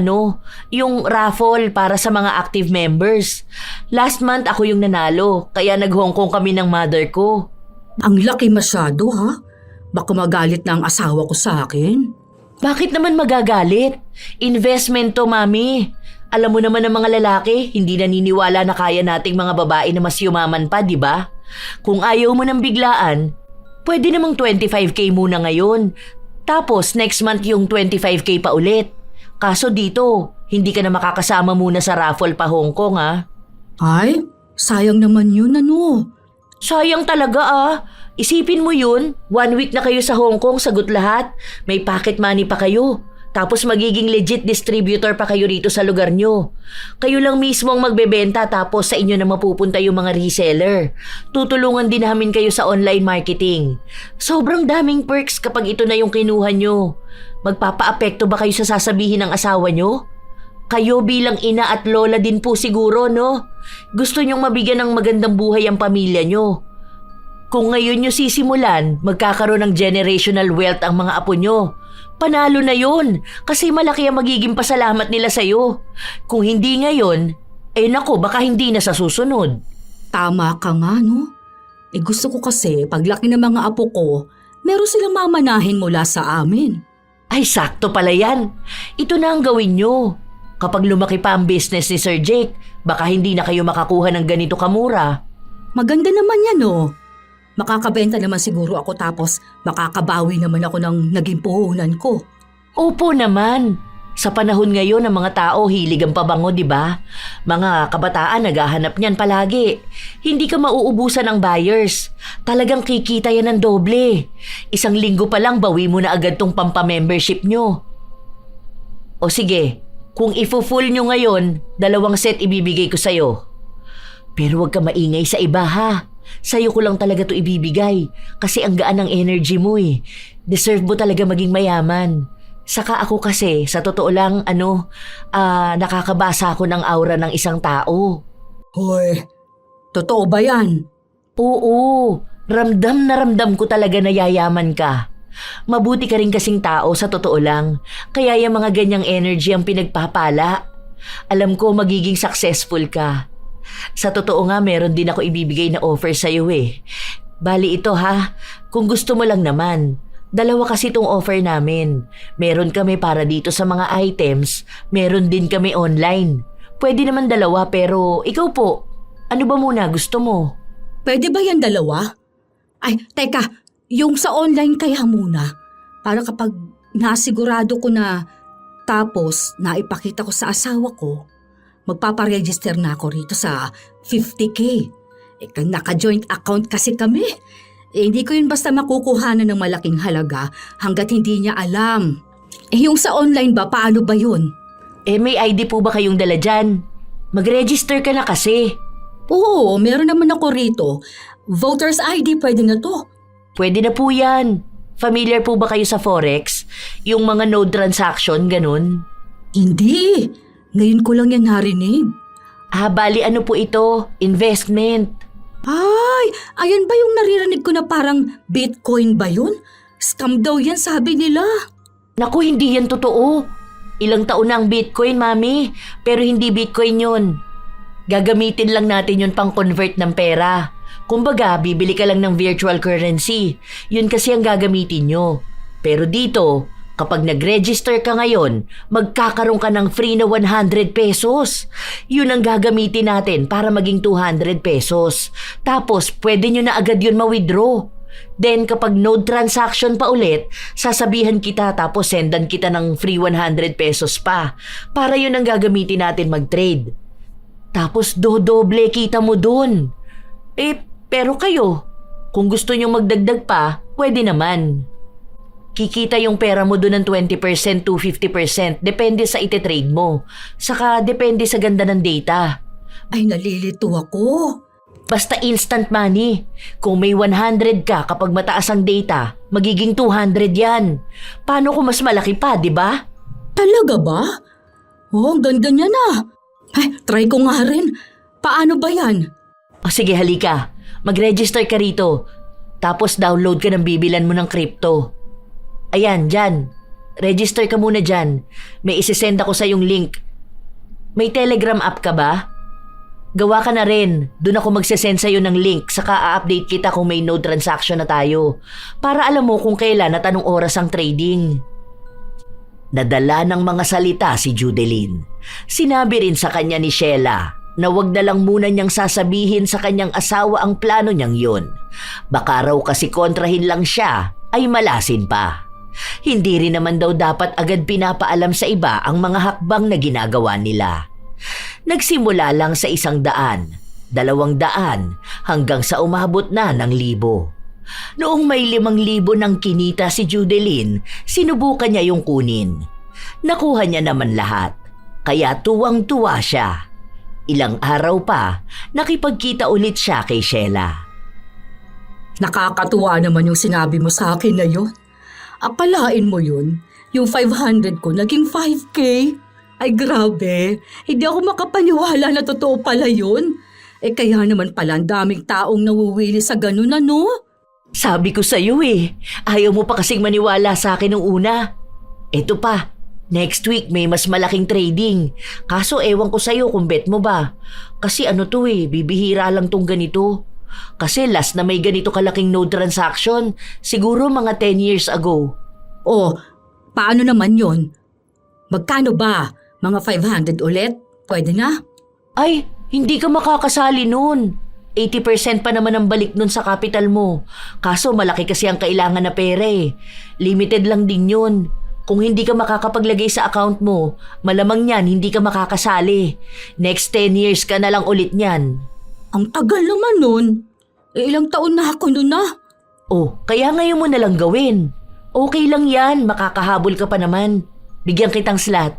yung raffle para sa mga active members. Last month ako yung nanalo, kaya nag-Hong Kong kami ng mother ko. Ang laki masyado ha? Baka magalit na ang asawa ko sa akin. Bakit naman magagalit? Investment to, Mami. Alam mo naman ng mga lalaki, hindi naniniwala na kaya nating mga babae na mas yumaman pa, di ba? Kung ayaw mo ng biglaan, pwede namang 25K muna ngayon. Tapos next month yung 25K pa ulit. Kaso dito, Hindi ka na makakasama muna sa raffle pa Hong Kong Ay, sayang naman yun ano. Sayang talaga Isipin mo yun, 1 week na kayo sa Hong Kong, sagot lahat. May pocket money pa kayo. Tapos magiging legit distributor pa kayo rito sa lugar nyo. Kayo lang mismo ang magbebenta tapos sa inyo na mapupunta yung mga reseller. Tutulungan din namin kayo sa online marketing. Sobrang daming perks kapag ito na yung kinuha nyo. Magpapaapekto ba kayo sa sasabihin ng asawa nyo? Kayo bilang ina at lola din po siguro, no? Gusto nyong mabigyan ng magandang buhay ang pamilya nyo. Kung ngayon nyo sisimulan, magkakaroon ng generational wealth ang mga apo nyo. Panalo na yun, kasi malaki ang magiging pasalamat nila sa'yo. Kung hindi ngayon, nako, baka hindi na sa susunod. Tama ka nga, no? Gusto ko kasi, paglaki ng mga apo ko, meron silang mamanahin mula sa amin. Ay, sakto pala yan. Ito na ang gawin nyo. Kapag lumaki pa ang business ni Sir Jake, baka hindi na kayo makakuha ng ganito kamura. Maganda naman yan, no? Makakabenta naman siguro ako tapos makakabawi naman ako ng naging puhunan ko. Opo naman. Sa panahon ngayon ng mga tao hilig ang pabango, di ba? Mga kabataan naghahanap niyan palagi. Hindi ka mauubusan ng buyers. Talagang kikita yan ng doble. 1 linggo pa lang bawi mo na agad tong pampa-membership nyo. O sige, kung ifo-full nyo ngayon, 2 set ibibigay ko sa'yo. Pero huwag ka maingay sa iba ha. Sa'yo ko lang talaga to ibibigay kasi ang gaan ng energy mo Deserve mo talaga maging mayaman. Saka ako kasi, sa totoo lang, nakakabasa ako ng aura ng isang tao. Hoy, totoo ba yan? Oo, ramdam na ramdam ko talaga na yayaman ka. Mabuti ka rin kasing tao sa totoo lang, kaya yung mga ganyang energy ang pinagpapala. Alam ko magiging successful ka. Sa totoo nga, meron din ako ibibigay na offer sa'yo Bali ito ha, kung gusto mo lang naman. 2 kasi itong offer namin. Meron kami para dito sa mga items, meron din kami online. Pwede naman 2 pero ikaw po, ano ba muna gusto mo? Pwede ba yan 2? Ay, teka, yung sa online kaya muna. Para kapag nasigurado ko na tapos naipakita ko sa asawa ko, magpaparegister na ako rito sa 50K. Naka-joint account kasi kami. Hindi ko yun basta makukuhanan ng malaking halaga hanggat hindi niya alam. Yung sa online ba, paano ba yun? May ID po ba kayong dala dyan? Mag-register ka na kasi. Oo, meron naman ako rito. Voter's ID, pwede na to. Pwede na po yan. Familiar po ba kayo sa Forex? Yung mga node transaction, ganun? Hindi. Ngayon ko lang yan narinig. Bali ano po ito? Investment. Ay, ayan ba yung naririnig ko na parang Bitcoin ba yun? Scam daw yan, sabi nila. Naku, hindi yan totoo. Ilang taon na ang Bitcoin, Mami. Pero hindi Bitcoin yun. Gagamitin lang natin yun pang convert ng pera. Kumbaga, bibili ka lang ng virtual currency. Yun kasi ang gagamitin nyo. Pero dito, kapag nag-register ka ngayon, magkakaroon ka ng free na 100 pesos. Yun ang gagamitin natin para maging 200 pesos. Tapos, pwede nyo na agad yun ma-withdraw. Then, kapag node transaction pa ulit, sasabihan kita tapos sendan kita ng free 100 pesos pa. Para yun ang gagamitin natin mag-trade. Tapos, dodoble kita mo dun. Pero kayo, kung gusto nyo magdagdag pa, pwede naman. Kikita yung pera mo doon ng 20% to 50%. Depende sa ititrade mo. Saka depende sa ganda ng data. Ay, nalilito ako. Basta instant money. Kung may 100 ka kapag mataas ang data, magiging 200 yan. Paano kung mas malaki pa, di ba? Talaga ba? Oh, ang ganda niya na. Ay, try ko nga rin. Paano ba yan? O sige, halika. Mag-register ka rito. Tapos download ka ng bibilan mo ng crypto. Ayan, dyan. Register ka muna dyan. May isisend ako sa yung link. May Telegram app ka ba? Gawa ka na rin. Doon ako magsisend sa'yo ng link. Saka a-update kita kung may node transaction na tayo. Para alam mo kung kailan at anong oras ang trading. Nadala ng mga salita si Judeline. Sinabi rin sa kanya ni Sheila na wag na lang muna niyang sasabihin sa kanyang asawa ang plano niyang yun. Baka raw kasi kontrahin lang siya ay malasin pa. Hindi rin naman daw dapat agad pinapaalam sa iba ang mga hakbang na ginagawa nila. Nagsimula lang sa 100, 200 hanggang sa umabot na ng 1,000. Noong may 5,000 ng kinita si Judeline, sinubukan niya yung kunin. Nakuha niya naman lahat, kaya tuwang-tuwa siya. Ilang araw pa, nakipagkita ulit siya kay Sheila. Nakakatuwa naman yung sinabi mo sa akin na yun. Akalain mo yun, yung 500 ko naging 5K. Ay grabe, hindi ako makapaniwala na totoo pala yun. Kaya naman pala ang daming taong nawuwili sa ganun ano? Sabi ko sa'yo ayaw mo pa kasing maniwala sa akin nung una. Eto pa, next week may mas malaking trading. Kaso ewan ko sa'yo kung bet mo ba. Kasi bibihira lang tong ganito. Kasi last na may ganito kalaking no transaction, siguro mga 10 years ago. Oh, paano naman yun? Magkano ba? Mga 500 ulit? Pwede na? Ay, hindi ka makakasali nun. 80% pa naman ang balik nun sa capital mo. Kaso malaki kasi ang kailangan na pera Limited lang din yun. Kung hindi ka makakapaglagay sa account mo, malamang yan hindi ka makakasali. Next 10 years ka na lang ulit niyan. Ang tagal naman nun. Ilang taon na ako nun na. Oh, kaya ngayon mo na lang gawin. Okay lang yan, makakahabol ka pa naman. Bigyan kitang slot.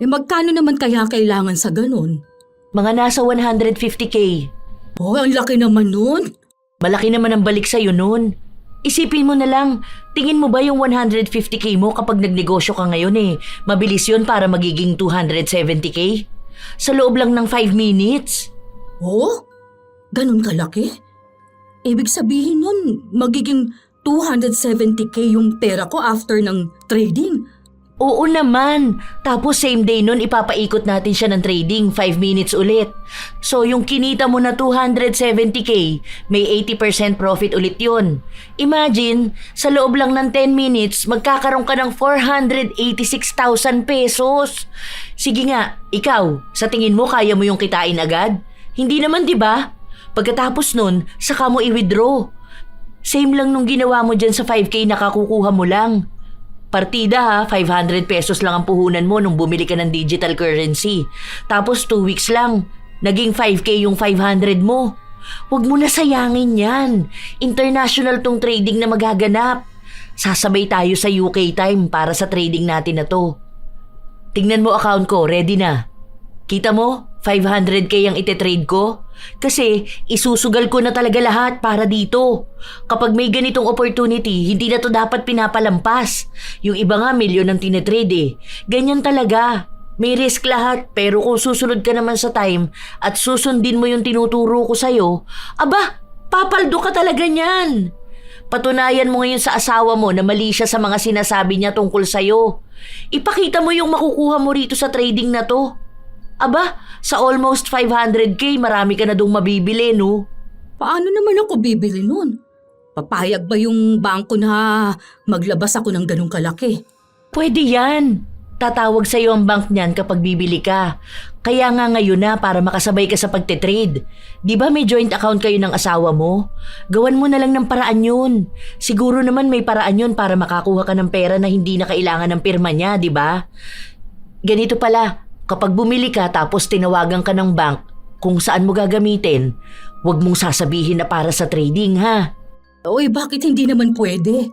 Magkano naman kaya kailangan sa ganun? Mga nasa 150K. Oh, ang laki naman nun. Malaki naman ang balik sa'yo nun. Isipin mo na lang, tingin mo ba yung 150K mo kapag nagnegosyo ka ngayon mabilis yun para magiging 270K? Sa loob lang ng 5 minutes. Oh? Ganun kalaki? Ibig sabihin nun, magiging 270K yung pera ko after ng trading. Oo naman. Tapos same day nun ipapaikot natin siya ng trading 5 minutes ulit. So yung kinita mo na 270K, may 80% profit ulit yun. Imagine, sa loob lang ng 10 minutes, magkakaroon ka ng 486,000 pesos. Sige nga, ikaw, sa tingin mo kaya mo yung kitain agad? Hindi naman 'di ba? Pagkatapos nun, saka mo i-withdraw. Same lang nung ginawa mo dyan sa 5K na kakukuha mo lang. Partida 500 pesos lang ang puhunan mo nung bumili ka ng digital currency. Tapos 2 weeks lang, naging 5K yung 500 mo. Huwag mo na sayangin yan. International tong trading na magaganap. Sasabay tayo sa UK time para sa trading natin na to. Tingnan mo account ko, ready na. Kita mo? 500K ang ite-trade ko? Kasi isusugal ko na talaga lahat para dito. Kapag may ganitong opportunity, hindi na to dapat pinapalampas. Yung iba nga milyon ang tinetrade Ganyan talaga. May risk lahat pero kung susunod ka naman sa time at susundin mo yung tinuturo ko sa'yo, aba, papaldo ka talaga niyan. Patunayan mo ngayon sa asawa mo na mali siya sa mga sinasabi niya tungkol sa'yo. Ipakita mo yung makukuha mo rito sa trading na to. Aba, sa almost 500K, marami ka na dong mabibili, no? Paano naman ako bibili nun? Papayag ba yung bangko na maglabas ako ng ganung kalaki? Pwede yan. Tatawag sa'yo ang bank niyan kapag bibili ka. Kaya nga ngayon na para makasabay ka sa pagtitrade. Di ba may joint account kayo ng asawa mo? Gawan mo na lang ng paraan yun. Siguro naman may paraan yun para makakuha ka ng pera na hindi na kailangan ng pirma niya, di ba? Ganito pala. Kapag bumili ka tapos tinawagan ka ng bank kung saan mo gagamitin, huwag mong sasabihin na para sa trading ha. Oy, bakit hindi naman pwede?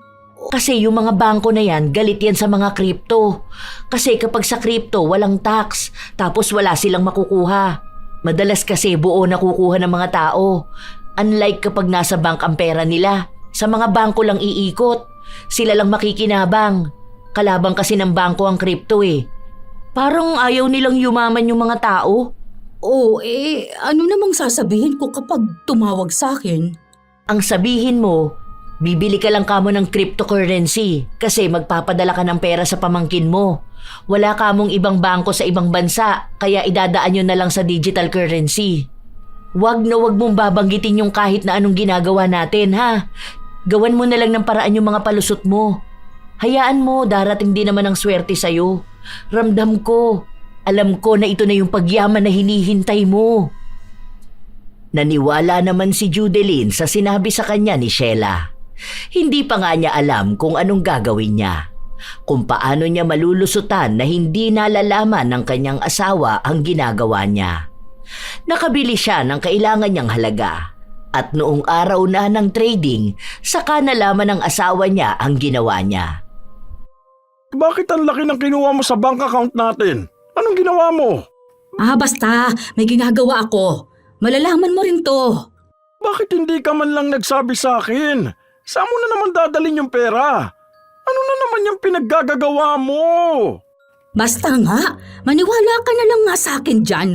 Kasi yung mga bangko na yan, galit yan sa mga crypto. Kasi kapag sa crypto, walang tax, tapos wala silang makukuha. Madalas kasi buo nakukuha ng mga tao. Unlike kapag nasa bank ang pera nila, sa mga bangko lang iikot. Sila lang makikinabang. Kalabang kasi ng bangko ang crypto Parang ayaw nilang yumaman yung mga tao. Oh, ano namang sasabihin ko kapag tumawag sa akin? Ang sabihin mo, bibili ka lang kamo ng cryptocurrency kasi magpapadala ka ng pera sa pamangkin mo. Wala kamong ibang bangko sa ibang bansa kaya idadaan yun na lang sa digital currency. Wag na wag mong babanggitin yung kahit na anong ginagawa natin ha. Gawan mo na lang ng paraan yung mga palusot mo. Hayaan mo, darating din naman ang swerte sa'yo. Ramdam ko. Alam ko na ito na yung pagyaman na hinihintay mo. Naniwala naman si Judeline sa sinabi sa kanya ni Sheila. Hindi pa nga niya alam kung anong gagawin niya. kung paano niya malulusutan na hindi nalalaman ng kanyang asawa ang ginagawa niya. Nakabili siya ng kailangan niyang halaga at noong araw na ng trading, saka nalaman ng asawa niya ang ginawa niya. Bakit ang laki ng kinuha mo sa bank account natin? Anong ginawa mo? Basta, may ginagawa ako. Malalaman mo rin to. Bakit hindi ka man lang nagsabi sa akin? Saan mo na naman dadalhin yung pera? Ano na naman yung pinaggagawa mo? Basta nga, maniwala ka na lang nga sa akin dyan.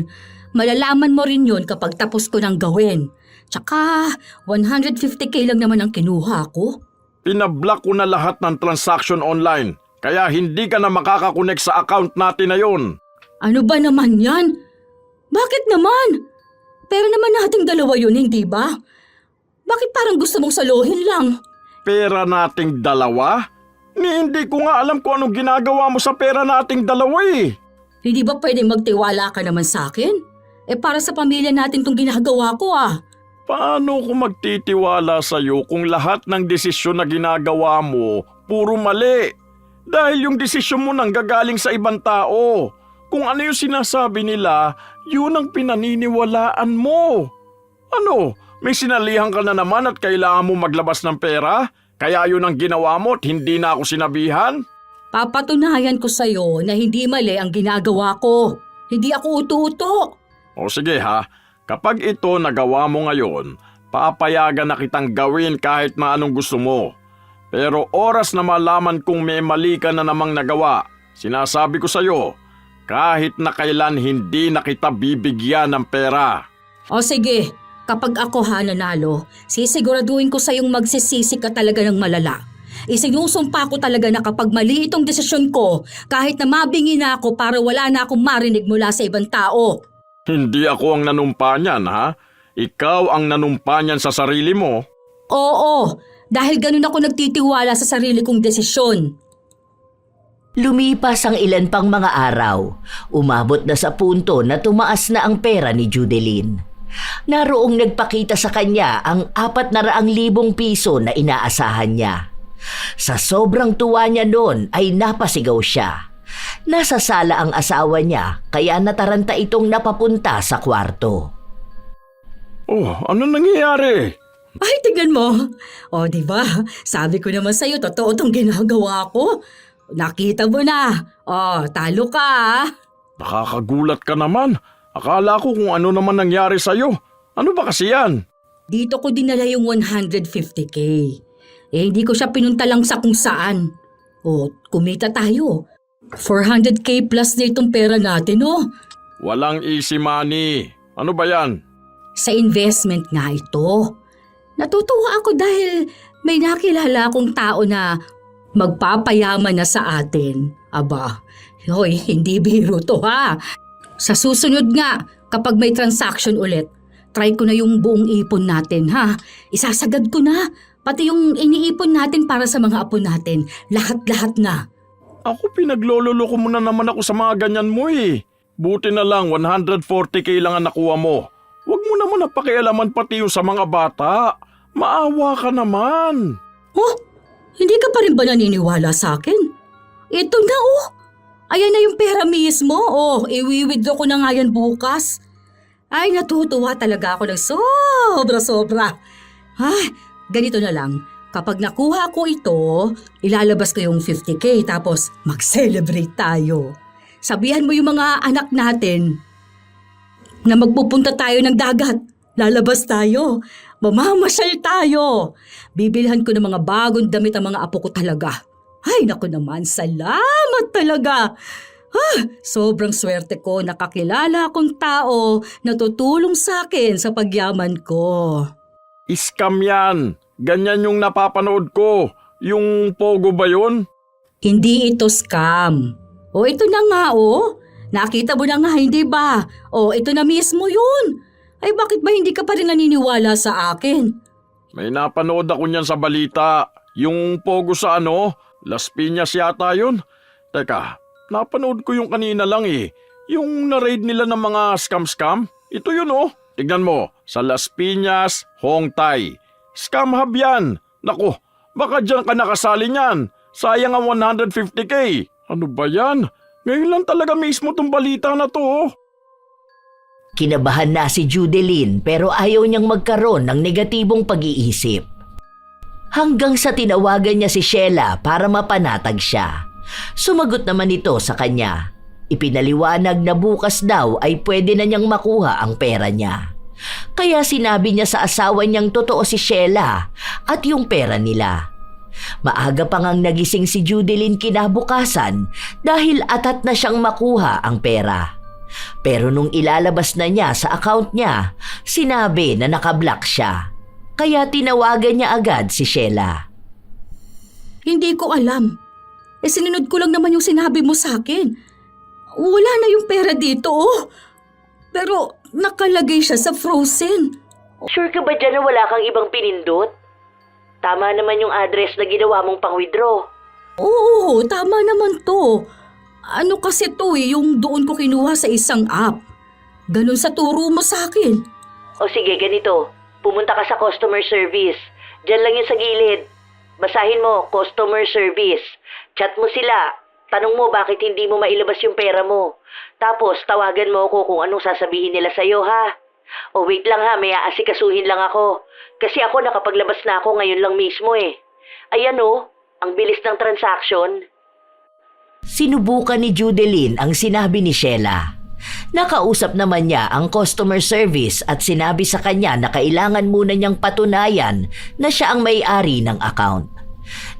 Malalaman mo rin yun kapag tapos ko nang gawin. Tsaka, 150k lang naman ang kinuha ko. Pinablock ko na lahat ng transaction online. Kaya hindi ka na makakakonect sa account natin na yun. Ano ba naman yan? Bakit naman? Pero naman nating dalawa yun, hindi ba? Bakit parang gusto mong saluhin lang? Pera nating dalawa? Hindi ko nga alam kung anong ginagawa mo sa pera nating dalawa eh. Hindi ba pwedeng magtiwala ka naman sa akin? Para sa pamilya natin tong ginagawa ko Paano ko magtitiwala sa'yo kung lahat ng desisyon na ginagawa mo puro mali? Dahil yung desisyon mo nang gagaling sa ibang tao. Kung ano yung sinasabi nila, yun ang pinaniniwalaan mo. Ano, may sinalihan ka na naman at kailangan mo maglabas ng pera? Kaya yun ang ginawa mo at hindi na ako sinabihan? Papatunayan ko sa'yo na hindi mali ang ginagawa ko. Hindi ako uto-uto. O sige ha, kapag ito nagawa mo ngayon, papayagan na kitang gawin kahit na anong gusto mo. Pero oras na malaman kung may mali ka na namang nagawa, sinasabi ko sa'yo, kahit na kailan hindi na kita bibigyan ng pera. O sige, kapag ako nanalo, sisiguraduhin ko sa'yong magsisisi ka talaga ng malala. Isinusumpa ko talaga na kapag mali itong desisyon ko, kahit na mabingi na ako para wala na akong marinig mula sa ibang tao. Hindi ako ang nanumpa niyan ha? Ikaw ang nanumpa niyan sa sarili mo. Oo, dahil ganun ako nagtitiwala sa sarili kong desisyon. Lumipas ang ilan pang mga araw, umabot na sa punto na tumaas na ang pera ni Judeline. Naroong nagpakita sa kanya ang 400,000 piso na inaasahan niya. Sa sobrang tuwa niya noon ay napasigaw siya. Nasa sala ang asawa niya kaya nataranta itong napapunta sa kwarto. Oh, ano nangyayari? Ay, tignan mo. O, diba? Sabi ko naman sa'yo, totoo itong ginagawa ko. Nakita mo na. O, talo ka. Nakakagulat ka naman. Akala ko kung ano naman nangyari sa'yo. Ano ba kasi yan? Dito ko dinala yung 150k. Hindi ko siya pinunta lang sa kung saan. O, kumita tayo. 400k plus na itong pera natin, Walang easy money. Ano ba yan? Sa investment nga ito. Natutuwa ako dahil may nakilala akong tao na magpapayaman na sa atin. Aba, hoy, hindi biro to ha. Sa susunod nga, kapag may transaction ulit, try ko na yung buong ipon natin ha. Isasagad ko na, pati yung iniipon natin para sa mga apo natin. Lahat-lahat na. Ako pinaglololoko mo na naman ako sa mga ganyan mo eh. Buti na lang 140k lang ang nakuha mo. Huwag mo naman napakialaman pati yung sa mga bata. Maawa ka naman. Oh, hindi ka pa rin ba naniniwala sa akin? Ito na Ayan na yung pera mismo. Iwi-withdraw ko na nga yan bukas. Ay, natutuwa talaga ako ng sobra-sobra. Ganito na lang. Kapag nakuha ko ito, ilalabas ko yung 50k tapos mag-celebrate tayo. Sabihan mo yung mga anak natin na magpupunta tayo ng dagat. Lalabas tayo. Mamamasyal tayo. Bibilhan ko ng mga bagong damit ang mga apo ko talaga. Ay, naku naman, salamat talaga. Sobrang swerte ko nakakilala akong tao na tutulong sa akin sa pagyaman ko. Scam yan. Ganyan yung napapanood ko. Yung Pogo ba yun? Hindi ito scam. Ito na nga Nakita mo na nga, hindi ba? Ito na mismo yun. Ay, bakit ba hindi ka pa rin naniniwala sa akin? May napanood ako niyan sa balita. Yung Pogo sa Las Piñas yata yun. Teka, napanood ko yung kanina lang eh. Yung na-raid nila ng mga scam-scam. Ito yun Tignan mo, sa Las Piñas, Hong Tai. Scam hub yan. Naku, baka dyan ka nakasali niyan. Sayang ang 150K. Ano ba yan? Ngayon lang talaga mismo tong balita na to. Oh. Kinabahan na si Judeline pero ayaw niyang magkaroon ng negatibong pag-iisip. Hanggang sa tinawagan niya si Sheila para mapanatag siya. Sumagot naman ito sa kanya. Ipinaliwanag na bukas daw ay pwede na niyang makuha ang pera niya. Kaya sinabi niya sa asawa niyang totoo si Sheila at yung pera nila. Maaga pa ngang nagising si Judeline kinabukasan dahil atat na siyang makuha ang pera. Pero nung ilalabas na niya sa account niya, sinabi na nakablock siya. Kaya tinawagan niya agad si Sheila. Hindi ko alam. Sinunod ko lang naman yung sinabi mo sa akin. Wala na yung pera dito, oh. Pero nakalagay siya sa frozen. Sure ka ba dyan na wala kang ibang pinindot? Tama naman yung address na ginawa mong pang-withdraw. Oo, tama naman to. Ano kasi to yung doon ko kinuha sa isang app. Ganun sa turo mo sa akin. O sige, ganito. Pumunta ka sa customer service. Diyan lang yun sa gilid. Basahin mo, customer service. Chat mo sila. Tanong mo bakit hindi mo mailabas yung pera mo. Tapos tawagan mo ako kung anong sasabihin nila sa'yo, ha? O wait lang ha, may aasikasuhin lang ako. Kasi ako nakapaglabas na ako ngayon lang mismo eh. Ayan oh, ang bilis ng transaction. Sinubukan ni Judeline ang sinabi ni Sheila. Nakausap naman niya ang customer service at sinabi sa kanya na kailangan muna niyang patunayan na siya ang may-ari ng account.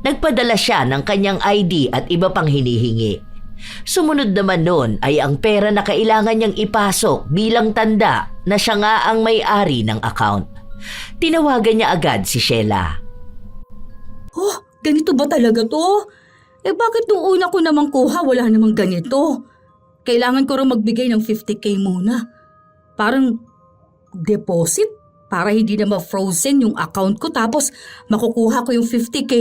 Nagpadala siya ng kanyang ID at iba pang hinihingi. Sumunod naman nun ay ang pera na kailangan niyang ipasok bilang tanda na siya nga ang may-ari ng account. Tinawagan niya agad si Sheila. Oh, ganito ba talaga to? Bakit nung una ko namang kuha wala namang ganito? Kailangan ko rin magbigay ng 50K muna. Parang deposit para hindi na ma-frozen yung account ko tapos makukuha ko yung 50K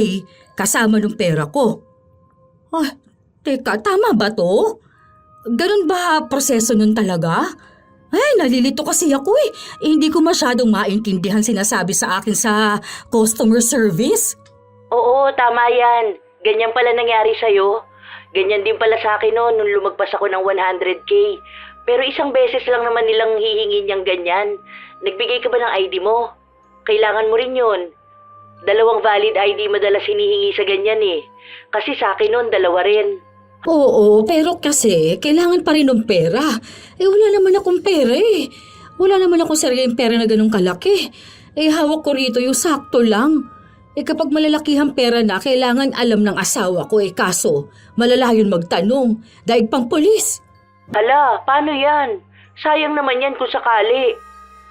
kasama ng pera ko. Teka, tama ba to? Ganun ba proseso nun talaga? Ay, nalilito kasi ako eh. Hindi ko masyadong maintindihan sinasabi sa akin sa customer service. Oo, tama yan. Ganyan pala nangyari sa'yo. Ganyan din pala sa akin noon nung lumagpas ako ng 100K. Pero isang beses lang naman nilang hihingin niyang ganyan. Nagbigay ka ba ng ID mo? Kailangan mo rin yun. 2 valid ID madalas hinihingi sa ganyan eh. Kasi sa akin noon 2 rin. Oo, pero kasi kailangan pa rin ng pera. Wala naman akong pera eh. Wala naman akong sariling pera na ganun kalaki. Hawak ko rito yung sakto lang. Kapag malalakihang pera na, kailangan alam ng asawa ko kaso malala yun magtanong. Daig pang pulis. Ala, paano yan? Sayang naman yan kung sakali.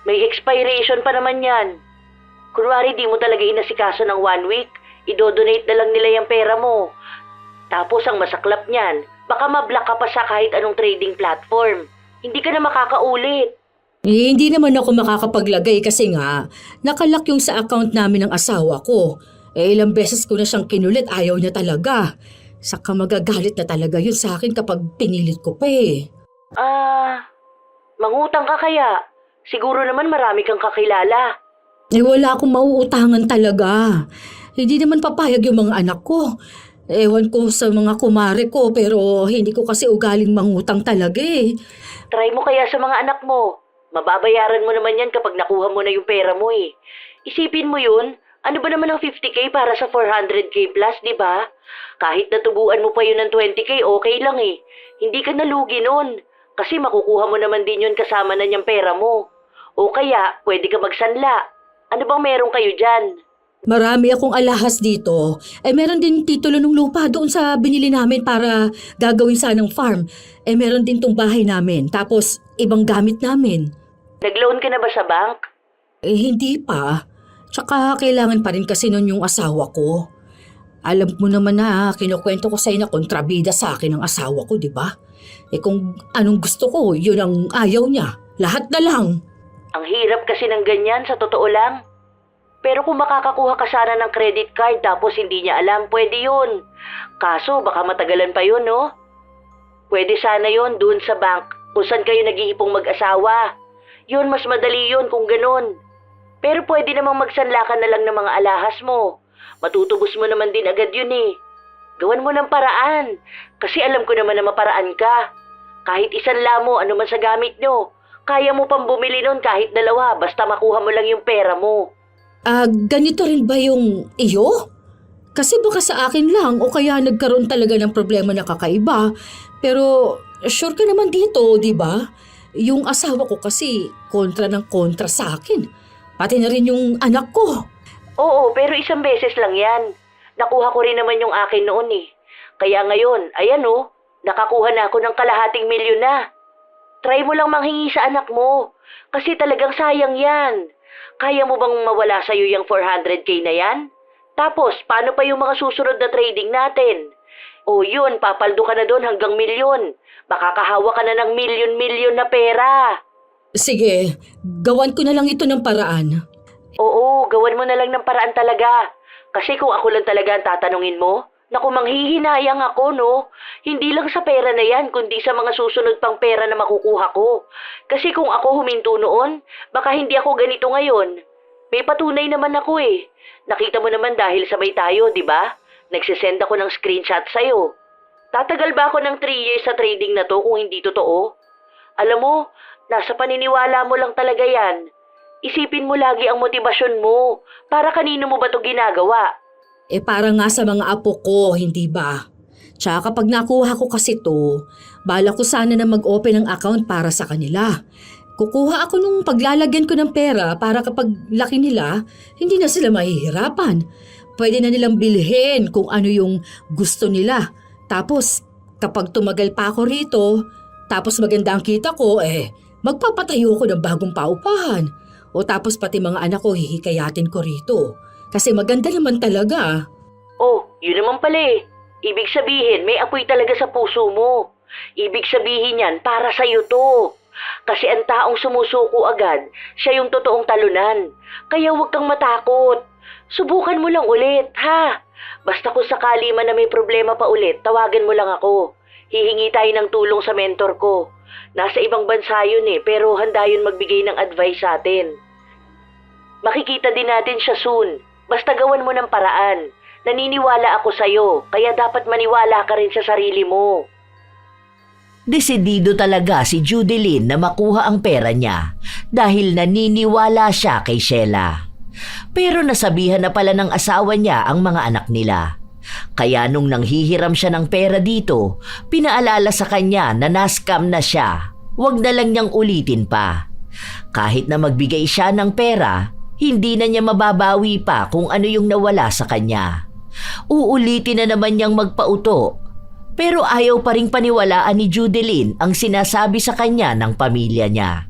May expiration pa naman yan. Kunwari di mo talaga inasikaso ng 1 week, idodonate na lang nila yung pera mo. Tapos ang masaklap niyan, baka mablock ka pa sa kahit anong trading platform. Hindi ka na makakaulit. Hindi naman ako makakapaglagay kasi nga, nakalock yung sa account namin ng asawa ko. Ilang beses ko na siyang kinulit, ayaw niya talaga. Saka magagalit na talaga yun sa akin kapag pinilit ko pa eh. Mangutang ka kaya? Siguro naman marami kang kakilala. Wala akong mauutangan talaga. Hindi naman papayag yung mga anak ko. Ewan ko sa mga kumare ko pero hindi ko kasi ugaling mangutang talaga eh. Try mo kaya sa mga anak mo. Mababayaran mo naman yan kapag nakuha mo na yung pera mo eh. Isipin mo yun, ano ba naman ang 50K para sa 400K plus, di ba? Kahit natubuan mo pa yun ng 20K, okay lang eh. Hindi ka nalugi nun. Kasi makukuha mo naman din yun kasama na niyang pera mo. O kaya, pwede ka magsanla. Ano bang meron kayo dyan? Marami akong alahas dito. Meron din titulo ng lupa doon sa binili namin para gagawin sanang farm. Meron din tong bahay namin. Tapos, ibang gamit namin. Nag-loan ka na ba sa bank? Hindi pa. Tsaka kailangan pa rin kasi nun yung asawa ko. Alam mo naman na kinukwento ko sa'yo na kontrabida sa akin ng asawa ko, di ba? Kung anong gusto ko, yun ang ayaw niya. Lahat na lang. Ang hirap kasi ng ganyan, sa totoo lang. Pero kung makakakuha ka sana ng credit card tapos hindi niya alam, pwede yun. Kaso baka matagalan pa yun, no? Pwede sana yun dun sa bank kung saan kayo nag-iipong mag-asawa. Yun, mas madali yun kung ganun. Pero pwede namang magsanla ka na lang ng mga alahas mo. Matutubos mo naman din agad yun eh. Gawan mo ng paraan. Kasi alam ko naman na maparaan ka. Kahit isang lamo, ano man sa gamit nyo. Kaya mo pang bumili nun kahit dalawa, basta makuha mo lang yung pera mo. Ganito rin ba yung iyo? Kasi baka sa akin lang o kaya nagkaroon talaga ng problema na kakaiba. Pero sure ka naman dito, di ba? Yung asawa ko kasi kontra ng kontra sa akin. Pati na rin yung anak ko. Oo, pero isang beses lang yan. Nakuha ko rin naman yung akin noon eh. Kaya ngayon, ayan oh, nakakuha na ako ng kalahating milyon na. Try mo lang manghingi sa anak mo. Kasi talagang sayang yan. Kaya mo bang mawala sa'yo yung 400k na yan? Tapos, paano pa yung mga susunod na trading natin? O yun, papaldo ka na doon hanggang milyon. Makakahawa ka na ng milyon-milyon na pera. Sige, gawan ko na lang ito ng paraan. Oo, gawan mo na lang ng paraan talaga. Kasi kung ako lang talaga ang tatanungin mo, naku manghihinayang ako no. Hindi lang sa pera na yan, kundi sa mga susunod pang pera na makukuha ko. Kasi kung ako huminto noon, baka hindi ako ganito ngayon. May patunay naman ako eh. Nakita mo naman dahil sabay tayo, di ba? Nagsisend ako ng screenshot sa'yo. Tatagal ba ako ng 3 years sa trading na to kung hindi totoo? Alam mo, nasa paniniwala mo lang talaga yan. Isipin mo lagi ang motibasyon mo. Para kanino mo ba to ginagawa? Para nga sa mga apo ko, hindi ba? Tsaka kapag nakuha ko kasi to, bala ko sana na mag-open ng account para sa kanila. Kukuha ako nung paglalagyan ko ng pera para kapag laki nila, hindi na sila mahihirapan. Pwede na nilang bilhin kung ano yung gusto nila. Tapos, kapag tumagal pa ako rito, tapos maganda ang kita ko, magpapatayo ko ng bagong paupahan. O tapos pati mga anak ko hihikayatin ko rito. Kasi maganda naman talaga. Oh, yun naman pala eh. Ibig sabihin, may apoy talaga sa puso mo. Ibig sabihin yan, para sa'yo to. Kasi ang taong sumusuko agad, siya yung totoong talunan. Kaya huwag kang matakot. Subukan mo lang ulit, ha? Basta kung sakali man na may problema pa ulit, tawagan mo lang ako. Hihingi tayo ng tulong sa mentor ko. Nasa ibang bansa yun eh, pero handa yun magbigay ng advice sa atin. Makikita din natin siya soon. Basta gawan mo ng paraan. Naniniwala ako sa'yo, kaya dapat maniwala ka rin sa sarili mo. Desidido talaga si Judilyn na makuha ang pera niya dahil naniniwala siya kay Sheila. Pero nasabihan na pala ng asawa niya ang mga anak nila. Kaya nung nanghihiram siya ng pera dito, pinaalala sa kanya na na-scam na siya. Huwag na lang niyang ulitin pa. Kahit na magbigay siya ng pera, hindi na niya mababawi pa kung ano yung nawala sa kanya. Uulitin na naman niyang magpauto. Pero ayaw pa ring paniwalaan ni Judilyn ang sinasabi sa kanya ng pamilya niya.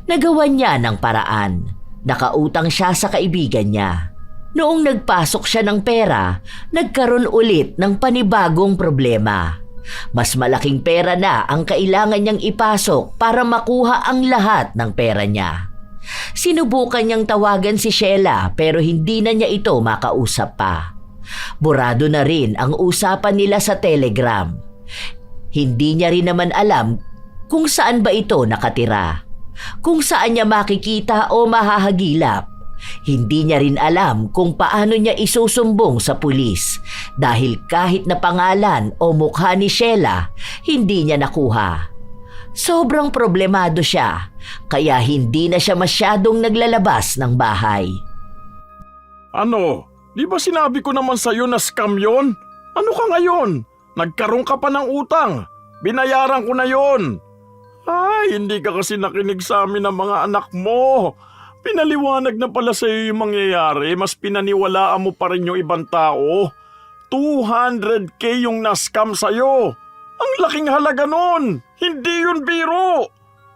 Nagawan niya ng paraan. Nakautang siya sa kaibigan niya. Noong nagpasok siya ng pera, nagkaroon ulit ng panibagong problema. Mas malaking pera na ang kailangan niyang ipasok para makuha ang lahat ng pera niya. Sinubukan niyang tawagan si Sheila pero hindi na niya ito makausap pa. Burado na rin ang usapan nila sa Telegram. Hindi niya rin naman alam kung saan ba ito nakatira, kung saan niya makikita o mahahagilap. Hindi niya rin alam kung paano niya isusumbong sa pulis dahil kahit na pangalan o mukha ni Sheila, hindi niya nakuha. Sobrang problemado siya, kaya hindi na siya masyadong naglalabas ng bahay. Ano? Di ba sinabi ko naman sa'yo na scam yon? Ano ka ngayon? Nagkaroon ka pa ng utang. Binayaran ko na yon. Ay, hindi ka kasi nakinig sa amin ng mga anak mo. Pinaliwanag na pala sa'yo yung mangyayari, mas pinaniwalaan mo pa rin yung ibang tao. 200k yung na-scam sa'yo. Ang laking halaga nun. Hindi yun biro.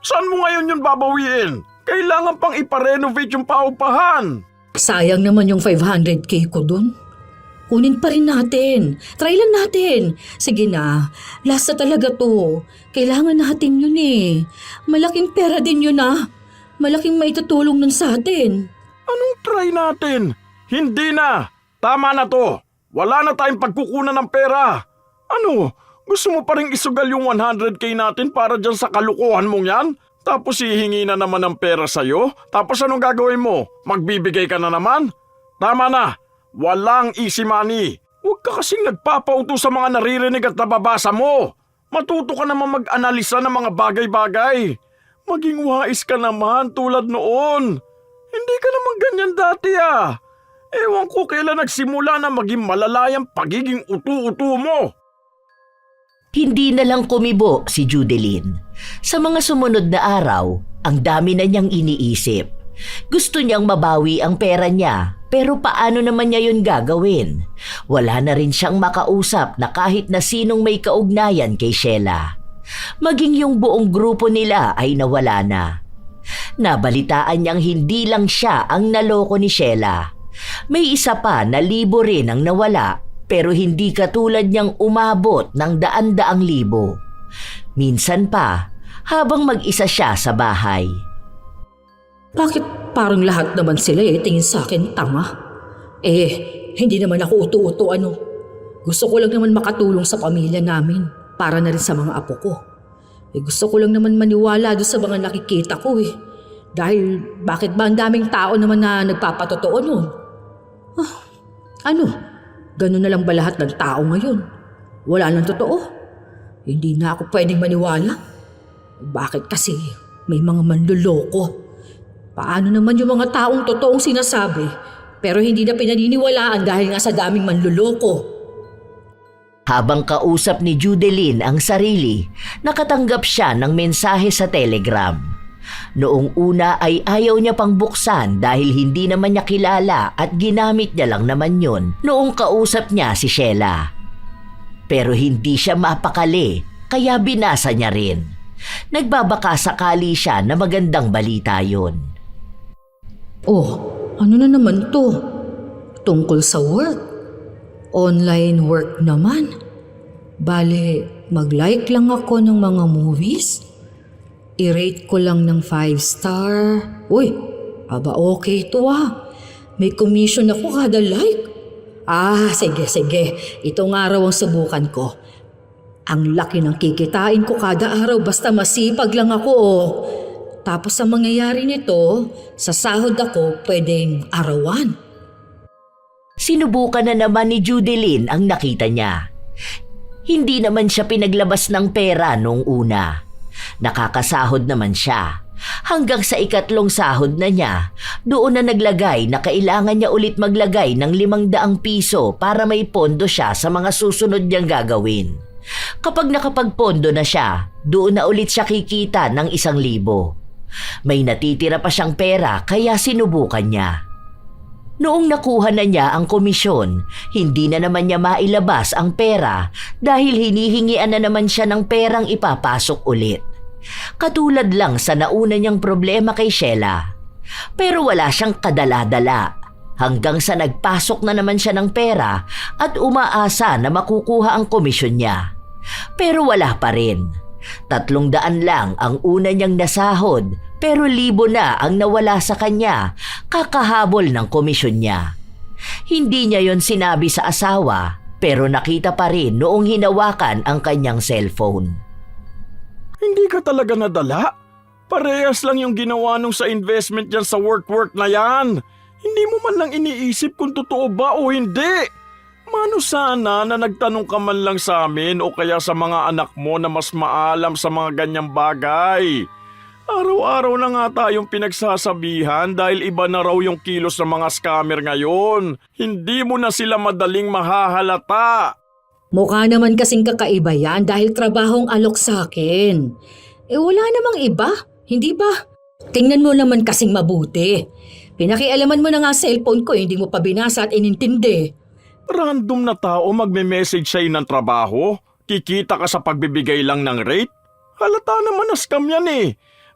Saan mo ngayon yun babawiin? Kailangan pang iparenovate yung paupahan. Sayang naman yung 500k ko dun. Kunin pa rin natin. Try lang natin. Sige na, last na talaga to. Kailangan natin yun eh. Malaking pera din yun ah. Malaking maitutulong nun sa atin. Anong try natin? Hindi na. Tama na to. Wala na tayong pagkukunan ng pera. Ano? Gusto mo pa rin isugal yung 100k natin para dyan sa kalukuhan mong yan? Tapos hihingi na naman ng pera sa'yo? Tapos anong gagawin mo? Magbibigay ka na naman? Tama na. Walang easy money. Huwag ka kasing nagpapauto sa mga naririnig at nababasa mo. Matuto ka naman mag-analisa ng mga bagay-bagay. Maging wais ka naman tulad noon. Hindi ka naman ganyan dati ah. Ewan ko kailan nagsimula na maging malalayang pagiging utu-utu mo. Hindi na lang kumibo si Judeline. Sa mga sumunod na araw, ang dami na niyang iniisip. Gusto niyang mabawi ang pera niya, pero paano naman niya yun gagawin? Wala na rin siyang makausap na kahit na sinong may kaugnayan kay Sheila. Maging yung buong grupo nila ay nawala na. Nabalitaan niyang hindi lang siya ang naloko ni Sheila. May isa pa na libo rin ang nawala, pero hindi katulad niyang umabot ng daan-daang libo. Minsan pa, habang mag-isa siya sa bahay. Bakit parang lahat naman sila tingin sa akin tanga? Hindi naman ako utu-utu ano. Gusto ko lang naman makatulong sa pamilya namin para na rin sa mga apo ko. Gusto ko lang naman maniwala doon sa mga nakikita ko Dahil bakit ba ang daming tao naman na nagpapatotoo nun? Ano? Ganun na lang ba lahat ng tao ngayon? Wala nang totoo? Hindi na ako pwedeng maniwala. Bakit kasi may mga manloloko? Paano naman yung mga taong totoong sinasabi pero hindi na pinaniniwalaan dahil nga sa daming manloloko? Habang kausap ni Judeline ang sarili, nakatanggap siya ng mensahe sa Telegram. Noong una ay ayaw niya pang buksan dahil hindi naman niya kilala at ginamit niya lang naman yun noong kausap niya si Sheila. Pero hindi siya mapakali kaya binasa niya rin. Nagbabaka sakali siya na magandang balita yun. Ano na naman to? Tungkol sa work. Online work naman. Bale, mag-like lang ako ng mga movies. I-rate ko lang ng 5 star. Uy, okay to May commission ako kada like. Sige. Itong araw ang subukan ko. Ang laki ng kikitain ko kada araw basta masipag lang ako Tapos ang mangyayari nito, sa sahod ako pwedeng arawan. Sinubukan na naman ni Judeline ang nakita niya. Hindi naman siya pinaglabas ng pera noong una. Nakakasahod naman siya. Hanggang sa ikatlong sahod na niya, doon na naglagay na kailangan niya ulit maglagay ng 500 piso para may pondo siya sa mga susunod niyang gagawin. Kapag nakapagpondo na siya, doon na ulit siya kikita ng 1,000. May natitira pa siyang pera kaya sinubukan niya. Noong nakuha na niya ang komisyon, hindi na naman niya mailabas ang pera dahil hinihingian na naman siya ng perang ipapasok ulit. Katulad lang sa nauna niyang problema kay Sheila. Pero wala siyang kadala-dala hanggang sa nagpasok na naman siya ng pera at umaasa na makukuha ang komisyon niya. Pero wala pa rin. 300 lang ang una niyang nasahod pero 1,000 na ang nawala sa kanya kakahabol ng komisyon niya. Hindi niya yon sinabi sa asawa pero nakita pa rin noong hinawakan ang kanyang cellphone. Hindi ka talaga nadala? Parehas lang yung ginawa nung sa investment dyan sa work na yan. Hindi mo man lang iniisip kung totoo ba o hindi. Mano sana na nagtanong ka man lang sa amin o kaya sa mga anak mo na mas maalam sa mga ganyang bagay. Araw-araw na nga tayong pinagsasabihan dahil iba na raw yung kilos ng mga scammer ngayon. Hindi mo na sila madaling mahahalata. Mukha naman kasing kakaiba yan dahil trabahong alok sa akin. Wala namang iba, hindi ba? Tingnan mo naman kasing mabuti. Pinakialaman mo na nga cellphone ko, hindi mo pa binasa at inintindi. Random na tao magme-message sa'yo ng trabaho? Kikita ka sa pagbibigay lang ng rate? Halata naman na scam yan eh.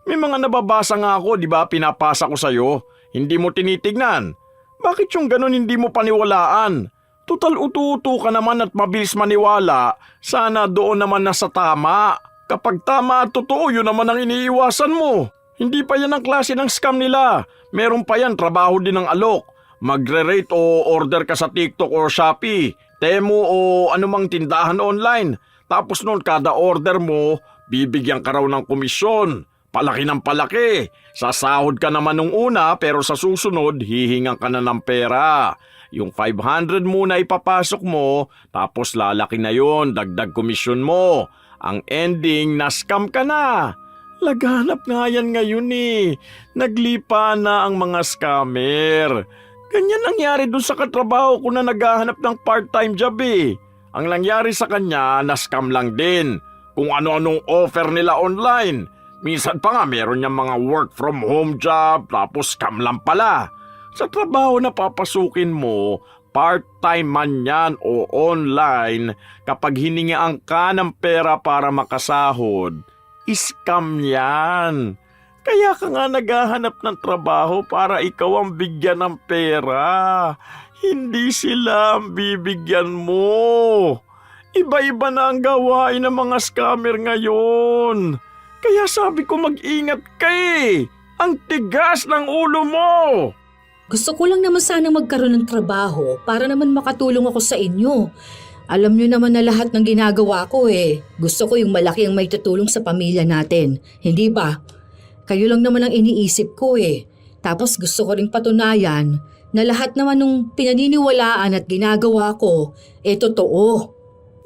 May mga nababasa nga ako, di ba, pinapasa ko sa'yo. Hindi mo tinitignan. Bakit yung ganun hindi mo paniwalaan? Total utu-utu ka naman at mabilis maniwala. Sana doon naman nasa tama. Kapag tama at totoo, yun naman ang iniiwasan mo. Hindi pa yan ang klase ng scam nila. Meron pa yan, trabaho din ng alok. Magre-rate o order ka sa TikTok o Shopee, Temu o anumang tindahan online. Tapos noon kada order mo, bibigyan ka raw ng komisyon. Palaki ng palaki. Sasahod ka naman nung una pero sa susunod, hihingan ka na ng pera. Yung 500 muna ipapasok mo, tapos lalaki na yon, dagdag komisyon mo. Ang ending, na-scam ka na. Laganap nga yan ngayon eh. Naglipa na ang mga scammer. Ganyan nangyari dun sa katrabaho ko na naghahanap ng part-time job eh. Ang nangyari sa kanya, na-scam lang din. Kung ano-anong offer nila online. Minsan pa nga meron niyang mga work from home job, tapos scam lang pala. Sa trabaho na papasukin mo, part-time man yan o online, kapag hiningaan ka ng pera para makasahod, scam yan. Kaya ka nga naghahanap ng trabaho para ikaw ang bigyan ng pera. Hindi sila ang bibigyan mo. Iba-iba na ang gawain ng mga scammer ngayon. Kaya sabi ko mag-ingat ka eh. Ang tigas ng ulo mo. Gusto ko lang naman sana magkaroon ng trabaho para naman makatulong ako sa inyo. Alam niyo naman na lahat ng ginagawa ko eh. Gusto ko yung malaki ang may tutulong sa pamilya natin. Hindi ba? Kayo lang naman ang iniisip ko eh. Tapos gusto ko ring patunayan na lahat naman ng pinaniniwalaan at ginagawa ko totoo.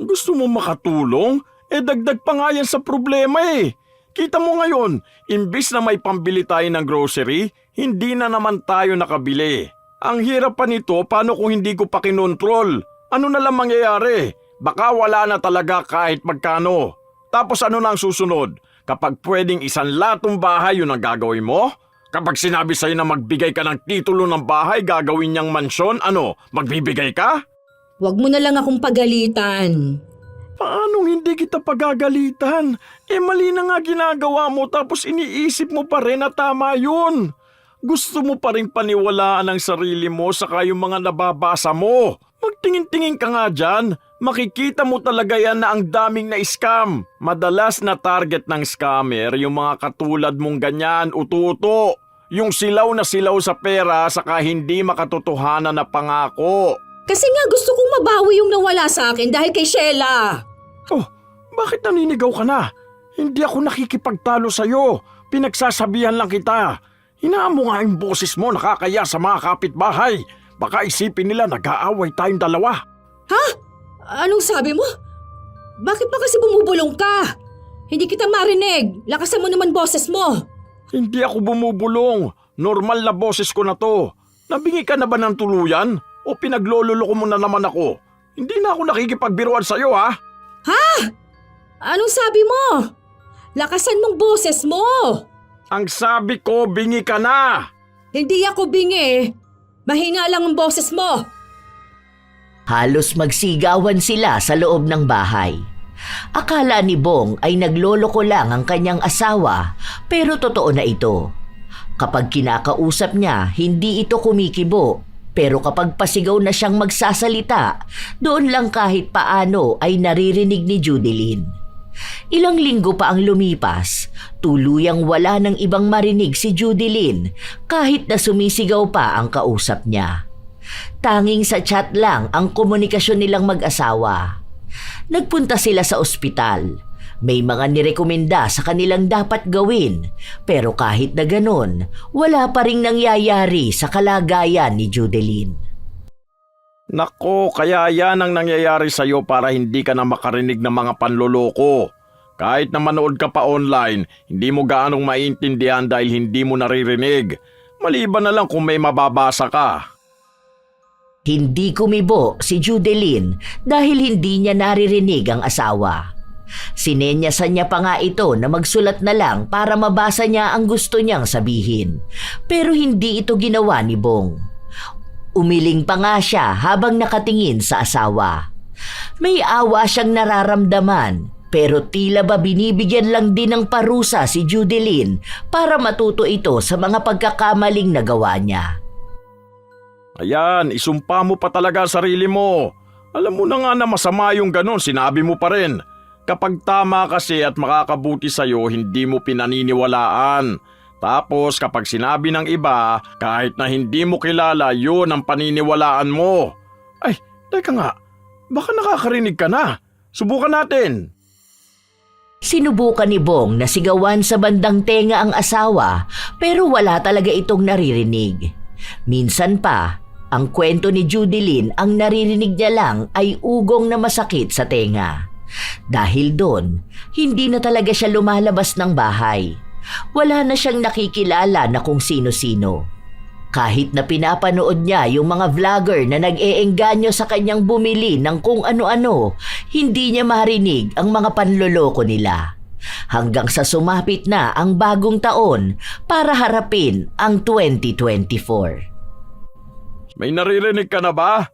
Gusto mo makatulong? Dagdag pa nga yan sa problema eh. Kita mo ngayon, imbis na may pambili tayo ng grocery, hindi na naman tayo nakabili. Ang hirap pa nito, paano kung hindi ko pa kinontrol? Ano na lang mangyayari? Baka wala na talaga kahit magkano. Tapos ano na ang susunod? Kapag pwedeng isang latong bahay yun ang gagawin mo? Kapag sinabi sa'yo na magbigay ka ng titulo ng bahay, gagawin niyang mansyon, ano, magbibigay ka? Huwag mo na lang akong pagalitan. Paanong hindi kita pagagalitan? Mali na nga ginagawa mo tapos iniisip mo pa rin na tama yun. Gusto mo pa rin paniwalaan ang sarili mo saka yung mga nababasa mo. Magtingin-tingin ka nga dyan. Makikita mo talaga yan na ang daming na-scam. Madalas na target ng scammer yung mga katulad mong ganyan, ututo. Yung silaw na silaw sa pera saka hindi makatotohanan na pangako. Kasi nga gusto kong mabawi yung nawala sa akin dahil kay Sheila. Oh, bakit naninigaw ka na? Hindi ako nakikipagtalo sa'yo. Pinagsasabihan lang kita. Hinaan mo nga yung boses mo, nakakaya sa mga kapitbahay. Baka isipin nila nag-aaway tayong dalawa. Ha? Anong sabi mo? Bakit pa kasi bumubulong ka? Hindi kita marinig. Lakasan mo naman boses mo. Hindi ako bumubulong. Normal na boses ko na to. Nabingi ka na ba ng tuluyan? O pinaglololoko mo na naman ako? Hindi na ako nakikipagbiruan sa'yo ha? Ha? Anong sabi mo? Lakasan mong boses mo. Ang sabi ko, bingi ka na. Hindi ako bingi. Mahina lang ang boses mo. Halos magsigawan sila sa loob ng bahay. Akala ni Bong ay nagloloko lang ang kanyang asawa, pero totoo na ito. Kapag kinakausap niya, hindi ito kumikibo. Pero kapag pasigaw na siyang magsasalita, doon lang kahit paano ay naririnig ni Judeline. Ilang linggo pa ang lumipas, tuluyang wala ng ibang marinig si Judeline kahit na sumisigaw pa ang kausap niya. Tanging sa chat lang ang komunikasyon nilang mag-asawa. Nagpunta sila sa ospital. May mga nirekomenda sa kanilang dapat gawin, pero kahit na ganon, wala pa ring nangyayari sa kalagayan ni Judeline. Nako, kaya yan ang nangyayari sa'yo para hindi ka na makarinig ng mga panloloko. Kahit na manood ka pa online, hindi mo gaanong maintindihan dahil hindi mo naririnig. Maliban na lang kung may mababasa ka. Hindi kumibo si Judeline dahil hindi niya naririnig ang asawa. Sinenyasan niya pa nga ito na magsulat na lang para mabasa niya ang gusto niyang sabihin. Pero hindi ito ginawa ni Bong. Umiling pa nga siya habang nakatingin sa asawa. May awa siyang nararamdaman, pero tila ba binibigyan lang din ng parusa si Judeline para matuto ito sa mga pagkakamaling nagawa niya. Ayan, isumpa mo pa talaga ang sarili mo. Alam mo na nga na masama yung ganon, sinabi mo pa rin. Kapag tama kasi at makakabuti sa'yo, hindi mo pinaniniwalaan. Tapos kapag sinabi ng iba, kahit na hindi mo kilala, yun ang paniniwalaan mo. Ay, teka nga, baka nakakarinig ka na. Subukan natin. Sinubukan ni Bong na sigawan sa bandang tenga ang asawa pero wala talaga itong naririnig. Minsan pa, Ang kwento ni Judilyn, ang naririnig niya lang ay ugong na masakit sa tenga. Dahil doon, hindi na talaga siya lumalabas ng bahay. Wala na siyang nakikilala na kung sino-sino. Kahit na pinapanood niya yung mga vlogger na nag-eengganyo sa kanyang bumili ng kung ano-ano, hindi niya marinig ang mga panloloko nila. Hanggang sa sumapit na ang bagong taon para harapin ang 2024. May naririnig ka na ba?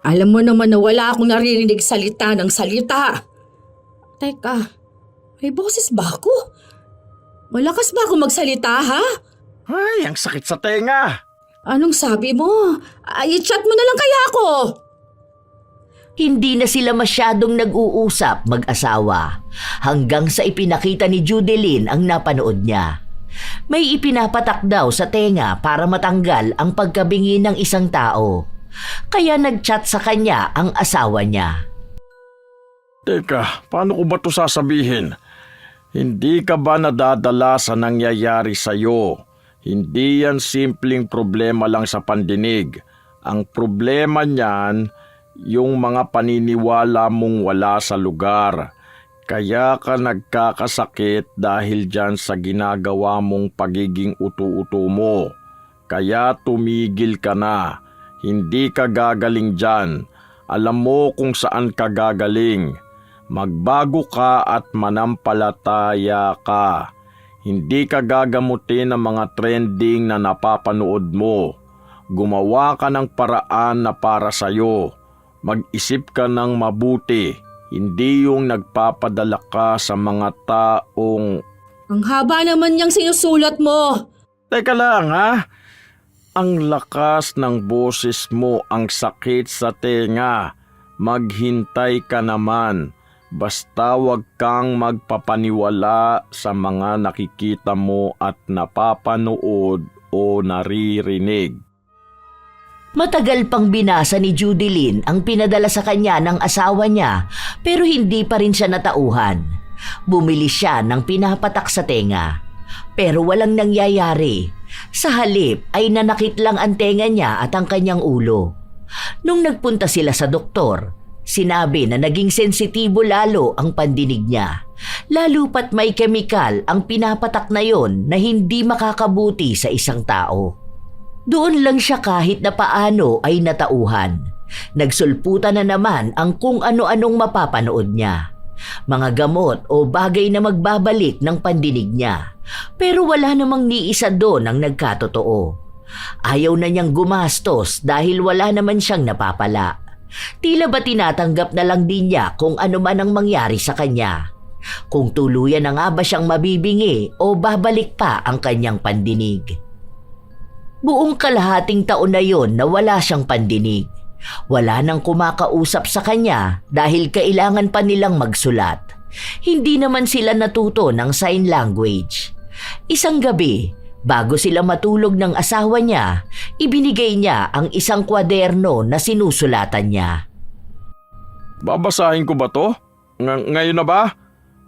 Alam mo naman na wala akong naririnig salita ng salita. Teka, may boses ba ako? Malakas ba ako magsalita, ha? Ay, ang sakit sa tenga. Anong sabi mo? Ay, i-chat mo na lang kaya ako. Hindi na sila masyadong nag-uusap mag-asawa hanggang sa ipinakita ni Judilyn ang napanood niya. May ipinapatak daw sa tenga para matanggal ang pagkabingi ng isang tao. Kaya nag-chat sa kanya ang asawa niya. Teka, paano ko ba ito sasabihin? Hindi ka ba nadadala sa nangyayari sa'yo? Hindi yan simpleng problema lang sa pandinig. Ang problema niyan, yung mga paniniwala mong wala sa lugar. Kaya ka nagkakasakit dahil dyan sa ginagawa mong pagiging utu-utu mo. Kaya tumigil ka na. Hindi ka gagaling dyan. Alam mo kung saan ka gagaling. Magbago ka at manampalataya ka. Hindi ka gagamutin ng mga trending na napapanood mo. Gumawa ka ng paraan na para sa'yo. Mag-isip ka ng mabuti. Hindi yung nagpapadala ka sa mga taong... Ang haba naman niyang sinusulat mo. Teka lang ha. Ang lakas ng boses mo, ang sakit sa tenga. Maghintay ka naman. Basta wag kang magpapaniwala sa mga nakikita mo at napapanood o naririnig. Matagal pang binasa ni Judilyn ang pinadala sa kanya ng asawa niya pero hindi pa rin siya natauhan. Bumili siya ng pinapatak sa tenga. Pero walang nangyayari. Sa halip ay nanakit lang ang tenga niya at ang kanyang ulo. Nung nagpunta sila sa doktor, sinabi na naging sensitibo lalo ang pandinig niya. Lalo pat may kemikal ang pinapatak na yon na hindi makakabuti sa isang tao. Doon lang siya kahit na paano ay natauhan. Nagsulputan na naman ang kung ano-anong mapapanood niya. Mga gamot o bagay na magbabalik ng pandinig niya. Pero wala namang ni isa doon ang nagkatotoo. Ayaw na niyang gumastos dahil wala naman siyang napapala. Tila ba tinatanggap na lang din niya kung ano man ang mangyari sa kanya. Kung tuluyan na nga ba siyang mabibingi o babalik pa ang kanyang pandinig. Buong kalahating taon na yon na wala siyang pandinig. Wala nang kumakausap sa kanya dahil kailangan pa nilang magsulat. Hindi naman sila natuto ng sign language. Isang gabi, bago sila matulog ng asawa niya, ibinigay niya ang isang kwaderno na sinusulatan niya. Babasahin ko ba to? Ngayon na ba?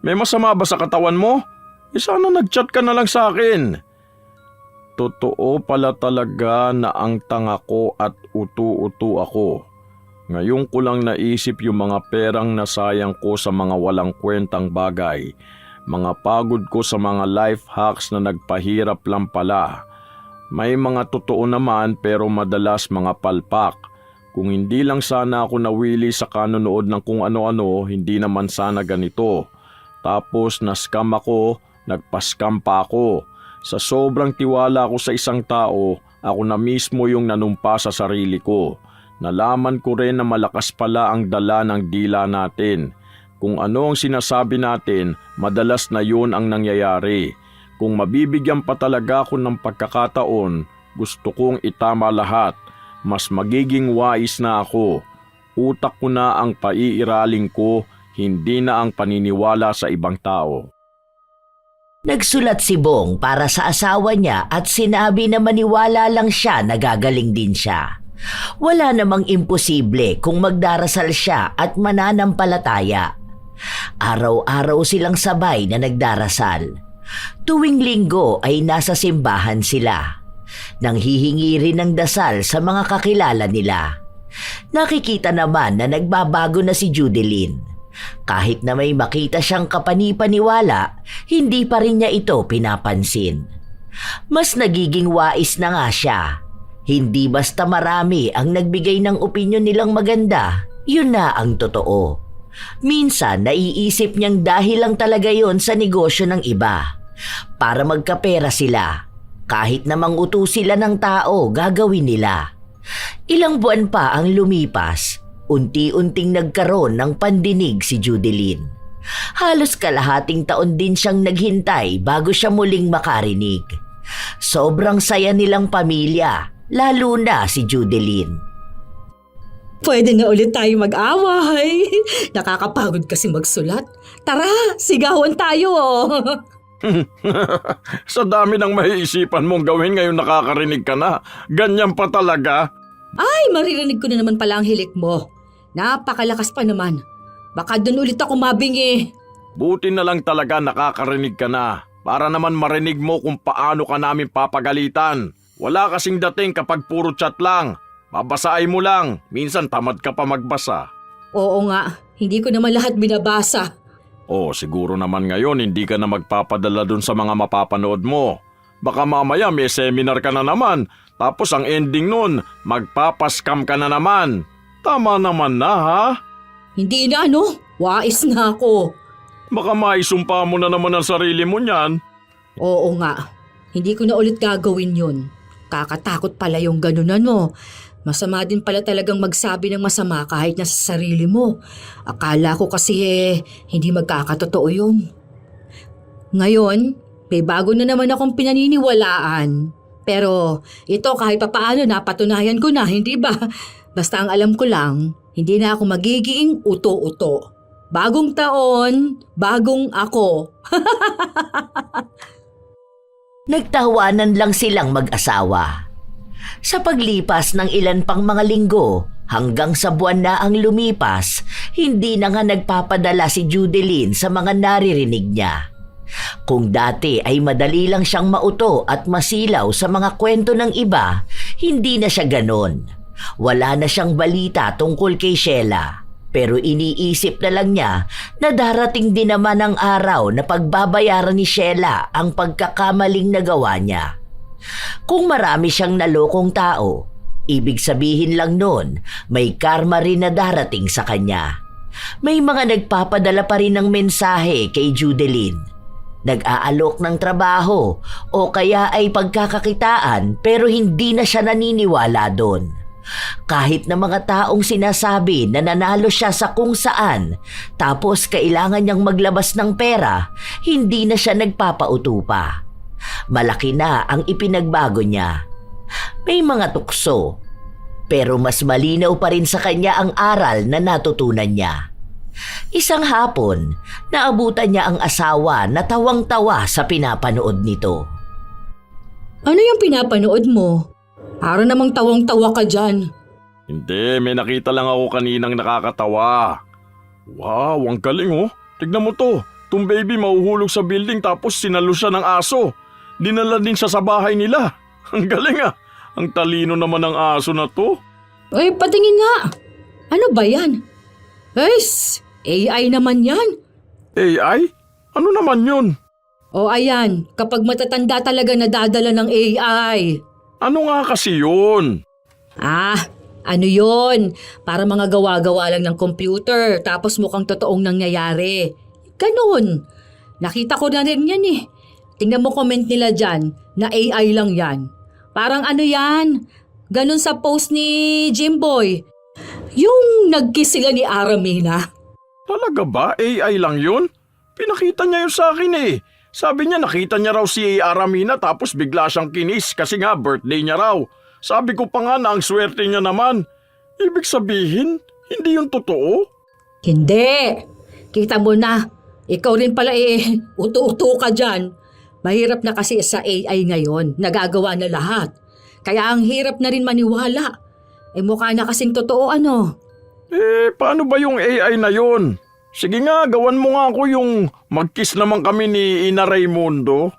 May masama ba sa katawan mo? Sana nag-chat ka na lang sa akin. Totoo pala talaga na ang tanga ko at utu-utu ako. Ngayon ko lang naisip yung mga perang nasayang ko sa mga walang kwentang bagay. Mga pagod ko sa mga life hacks na nagpahirap lang pala. May mga totoo naman pero madalas mga palpak. Kung hindi lang sana ako nawili sa kanonood ng kung ano-ano, hindi naman sana ganito. Tapos na-scam ako, nagpa-scam pa ako. Sa sobrang tiwala ko sa isang tao, ako na mismo yung nanumpa sa sarili ko. Nalaman ko rin na malakas pala ang dala ng dila natin. Kung ano ang sinasabi natin, madalas na yun ang nangyayari. Kung mabibigyan pa talaga ako ng pagkakataon, gusto kong itama lahat. Mas magiging wais na ako. Utak ko na ang paiiraling ko, hindi na ang paniniwala sa ibang tao. Nagsulat si Bong para sa asawa niya at sinabi na maniwala lang siya na gagaling din siya. Wala namang imposible kung magdarasal siya at mananampalataya. Araw-araw silang sabay na nagdarasal. Tuwing linggo ay nasa simbahan sila. nang hihingi rin ng dasal sa mga kakilala nila. Nakikita naman na nagbabago na si Judeline. Kahit na may makita siyang kapanipaniwala, hindi pa rin niya ito pinapansin. Mas nagiging wais na nga siya. Hindi basta marami ang nagbigay ng opinyon nilang maganda, yun na ang totoo. Minsan naiisip niyang dahil lang talaga yon sa negosyo ng iba. Para magkapera sila. Kahit namang utos sila ng tao, gagawin nila. Ilang buwan pa ang lumipas, unti-unting nagkaroon ng pandinig si Judeline. Halos kalahating taon din siyang naghintay bago siya muling makarinig. Sobrang saya nilang pamilya, lalo na si Judeline. Pwede na ulit tayo mag-away. Nakakapagod kasi magsulat. Tara, sigawan tayo oh. Sa dami ng maiisipan mong gawin ngayon nakakarinig ka na. Ganyan pa talaga. Ay, maririnig ko na naman pala ang hilik mo. Napakalakas pa naman. Baka doon ulit ako mabingi. Buti na lang talaga nakakarinig ka na. Para naman marinig mo kung paano ka namin papagalitan. Wala kasing dating kapag puro chat lang. Babasahin mo lang. Minsan tamad ka pa magbasa. Oo nga, hindi ko naman lahat binabasa. Siguro naman ngayon hindi ka na magpapadala dun sa mga mapapanood mo. Baka mamaya may seminar ka na naman, tapos ang ending nun, magpapaskam ka na naman. Tama naman na ha? Hindi na ano, wais na ako. Baka maisumpa mo na naman ang sarili mo niyan. Oo nga, hindi ko na ulit gagawin yun. Kakatakot pala yung ganunan mo. Masama din pala talagang magsabi ng masama kahit na sa sarili mo. Akala ko kasi hindi magkakatotoo yun. Ngayon, may bago na naman akong pinaniniwalaan. Pero ito kahit papaano napatunayan ko na, hindi ba? Basta ang alam ko lang, hindi na ako magiging uto-uto. Bagong taon, bagong ako. Nagtawanan lang silang mag-asawa. Sa paglipas ng ilan pang mga linggo, hanggang sa buwan na ang lumipas, hindi na nga nagpapadala si Judeline sa mga naririnig niya. Kung dati ay madali lang siyang mauto at masilaw sa mga kwento ng iba, hindi na siya ganon. Wala na siyang balita tungkol kay Sheila. Pero iniisip na lang niya na darating din naman ang araw na pagbabayaran ni Sheila ang pagkakamaling nagawa niya. Kung marami siyang nalokong tao, ibig sabihin lang nun, may karma rin na darating sa kanya. May mga nagpapadala pa rin ng mensahe kay Judeline. Nag-aalok ng trabaho o kaya ay pagkakakitaan pero hindi na siya naniniwala doon. Kahit na mga taong sinasabi na nanalo siya sa kung saan tapos kailangan niyang maglabas ng pera, hindi na siya nagpapauto pa. Malaki na ang ipinagbago niya. May mga tukso, pero mas malinaw pa rin sa kanya ang aral na natutunan niya. Isang hapon, naabutan niya ang asawa na tawang-tawa sa pinapanood nito. Ano yung pinapanood mo? Para namang tawang-tawa ka dyan. Hindi, may nakita lang ako kaninang nakakatawa. Wow, ang galing oh. Tignan mo to. Tung baby mahuhulog sa building tapos sinalo siya ng aso. Dinala din siya sa bahay nila. Ang galing ah. Ang talino naman ng aso na to. Ay, patingin nga. Ano ba yan? AI naman yan. AI? Ano naman yun? O ayan, kapag matatanda talaga nadadala ng AI. Ano nga kasi yun? Ano yun? Para mga gawa-gawa lang ng computer tapos mukhang totoong nangyayari. Ganun. Nakita ko na rin yan eh. Tingnan mo comment nila dyan na AI lang yan. Parang ano yan? Ganun sa post ni Jimboy. Yung nag-kiss sila ni Aramina. Talaga ba? AI lang yun? Pinakita niya yun sa akin eh. Sabi niya nakita niya raw si Aramina tapos bigla siyang kinis kasi nga birthday niya raw. Sabi ko pa nga na ang swerte niya naman. Ibig sabihin, hindi yun totoo? Hindi. Kita mo na. Ikaw rin pala uto-uto ka dyan. Mahirap na kasi sa AI ngayon. Nagagawa na lahat. Kaya ang hirap na rin maniwala. Mukha na kasing totoo ano. Paano ba yung AI na yun? Sige nga, gawan mo nga ako yung mag-kiss naman kami ni Ina Raimundo.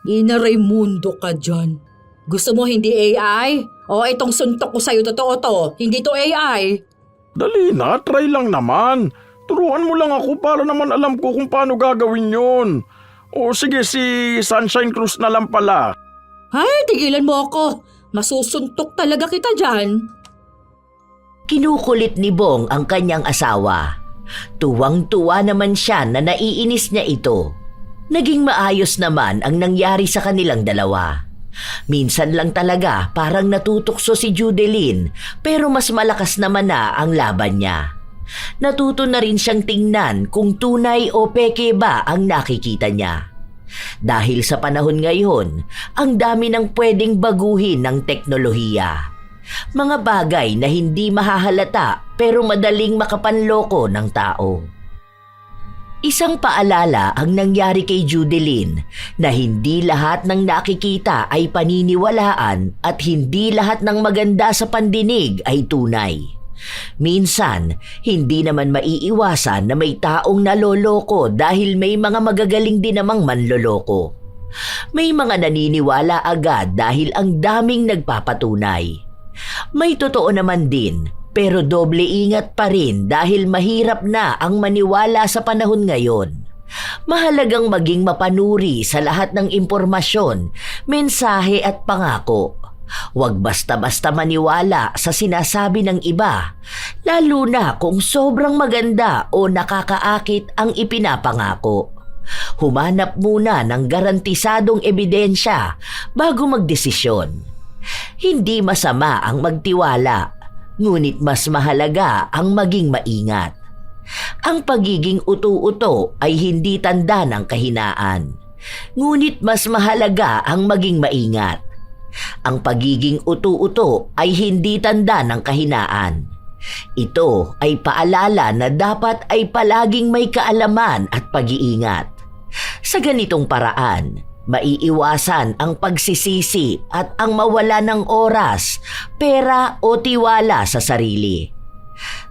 Ina Raimundo ka dyan. Gusto mo hindi AI? O itong suntok ko sa'yo totoo to, hindi to AI. Dali na, try lang naman. Turuan mo lang ako para naman alam ko kung paano gagawin yun. O sige, si Sunshine Cruz na lang pala. Ay, tigilan mo ako. Masusuntok talaga kita dyan. Kinukulit ni Bong ang kanyang asawa. Tuwang-tuwa naman siya na naiinis niya ito. Naging maayos naman ang nangyari sa kanilang dalawa. Minsan lang talaga parang natutokso si Judeline pero mas malakas naman na ang laban niya. Natuto na rin siyang tingnan kung tunay o peke ba ang nakikita niya. Dahil sa panahon ngayon, ang dami ng pwedeng baguhin ng teknolohiya. Mga bagay na hindi mahahalata pero madaling makapanloko ng tao. Isang paalala ang nangyari kay Judeline na hindi lahat ng nakikita ay paniniwalaan at hindi lahat ng maganda sa pandinig ay tunay. Minsan, hindi naman maiiwasan na may taong naloloko dahil may mga magagaling din namang manloloko. May mga naniniwala agad dahil ang daming nagpapatunay. May totoo naman din pero doble ingat pa rin dahil mahirap na ang maniwala sa panahon ngayon. Mahalagang maging mapanuri sa lahat ng impormasyon, mensahe at pangako. Huwag basta-basta maniwala sa sinasabi ng iba, lalo na kung sobrang maganda o nakakaakit ang ipinapangako. Humanap muna ng garantisadong ebidensya bago magdesisyon. Hindi masama ang magtiwala, ngunit mas mahalaga ang maging maingat. Ang pagiging utu-uto ay hindi tanda ng kahinaan, ngunit mas mahalaga ang maging maingat. Ang pagiging utu-uto ay hindi tanda ng kahinaan. Ito ay paalala na dapat ay palaging may kaalaman at pag-iingat. Sa ganitong paraan, maiiwasan ang pagsisisi at ang mawala ng oras, pera o tiwala sa sarili.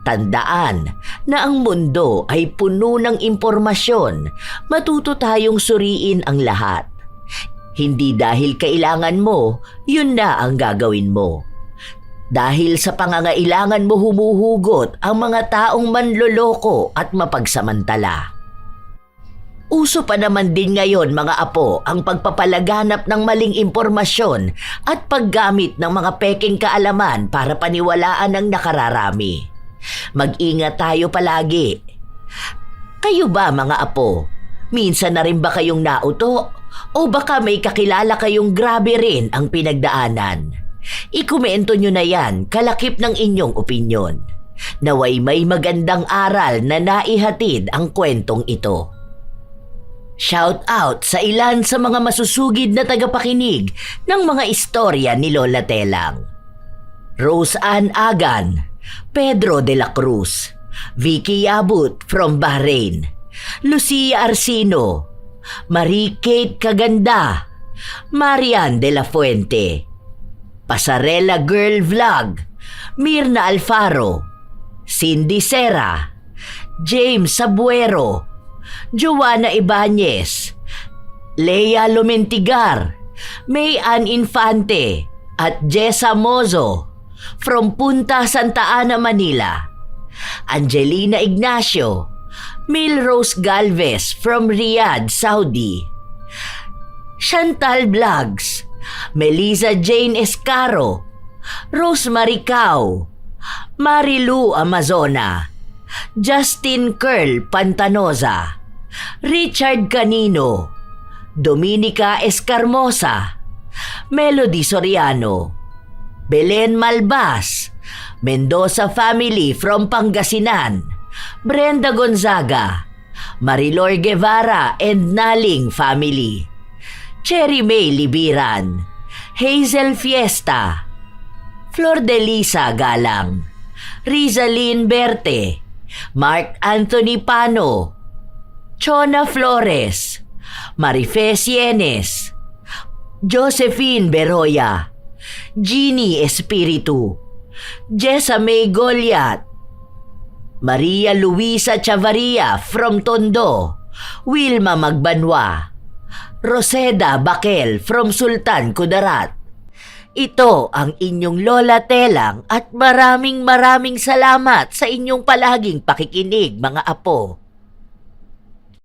Tandaan na ang mundo ay puno ng impormasyon, matuto tayong suriin ang lahat. Hindi dahil kailangan mo, yun na ang gagawin mo. Dahil sa pangangailangan mo humuhugot ang mga taong manloloko at mapagsamantala. Uso pa naman din ngayon mga apo ang pagpapalaganap ng maling impormasyon at paggamit ng mga peking kaalaman para paniwalaan ang nakararami. Mag-ingat tayo palagi. Kayo ba mga apo? Minsan na rin ba kayong nauto? O baka may kakilala kayong grabe rin ang pinagdaanan? Ikomento nyo na yan kalakip ng inyong opinyon. Naway may magandang aral na naihatid ang kwentong ito. Shout out sa ilan sa mga masusugid na tagapakinig ng mga istorya ni Lola Telang. Rose Ann Agan, Pedro de la Cruz, Vicky Yabut from Bahrain, Lucia Arcino, Marie Kate Kaganda, Marian de la Fuente, Pasarela Girl Vlog, Mirna Alfaro, Cindy Serra, James Sabuero, Joanna Ibanez, Lea Lumentigar, May Ann Infante, at Jessa Mozo from Punta Santa Ana, Manila, Angelina Ignacio, Milrose Galvez from Riyadh, Saudi, Chantal Vlogs, Melissa Jane Escaro, Rosemary Cao, Marilu Amazona, Justin Curl Pantanoza, Richard Canino, Dominica Escarmosa, Melody Soriano, Belen Malbas, Mendoza family from Pangasinan, Brenda Gonzaga, Marilor Guevara and Naling family, Cherry May Libiran, Hazel Fiesta, Flor de Lisa Galang, Rizalyn Berte, Mark Anthony Pano, Chona Flores, Marife Sienes, Josephine Beroya, Jeannie Espiritu, Jessa May Goliat, Maria Luisa Chavaria from Tondo, Wilma Magbanwa, Roseda Bakel from Sultan Kudarat, Ito ang inyong Lola Telang at maraming salamat sa inyong palaging pakikinig mga apo.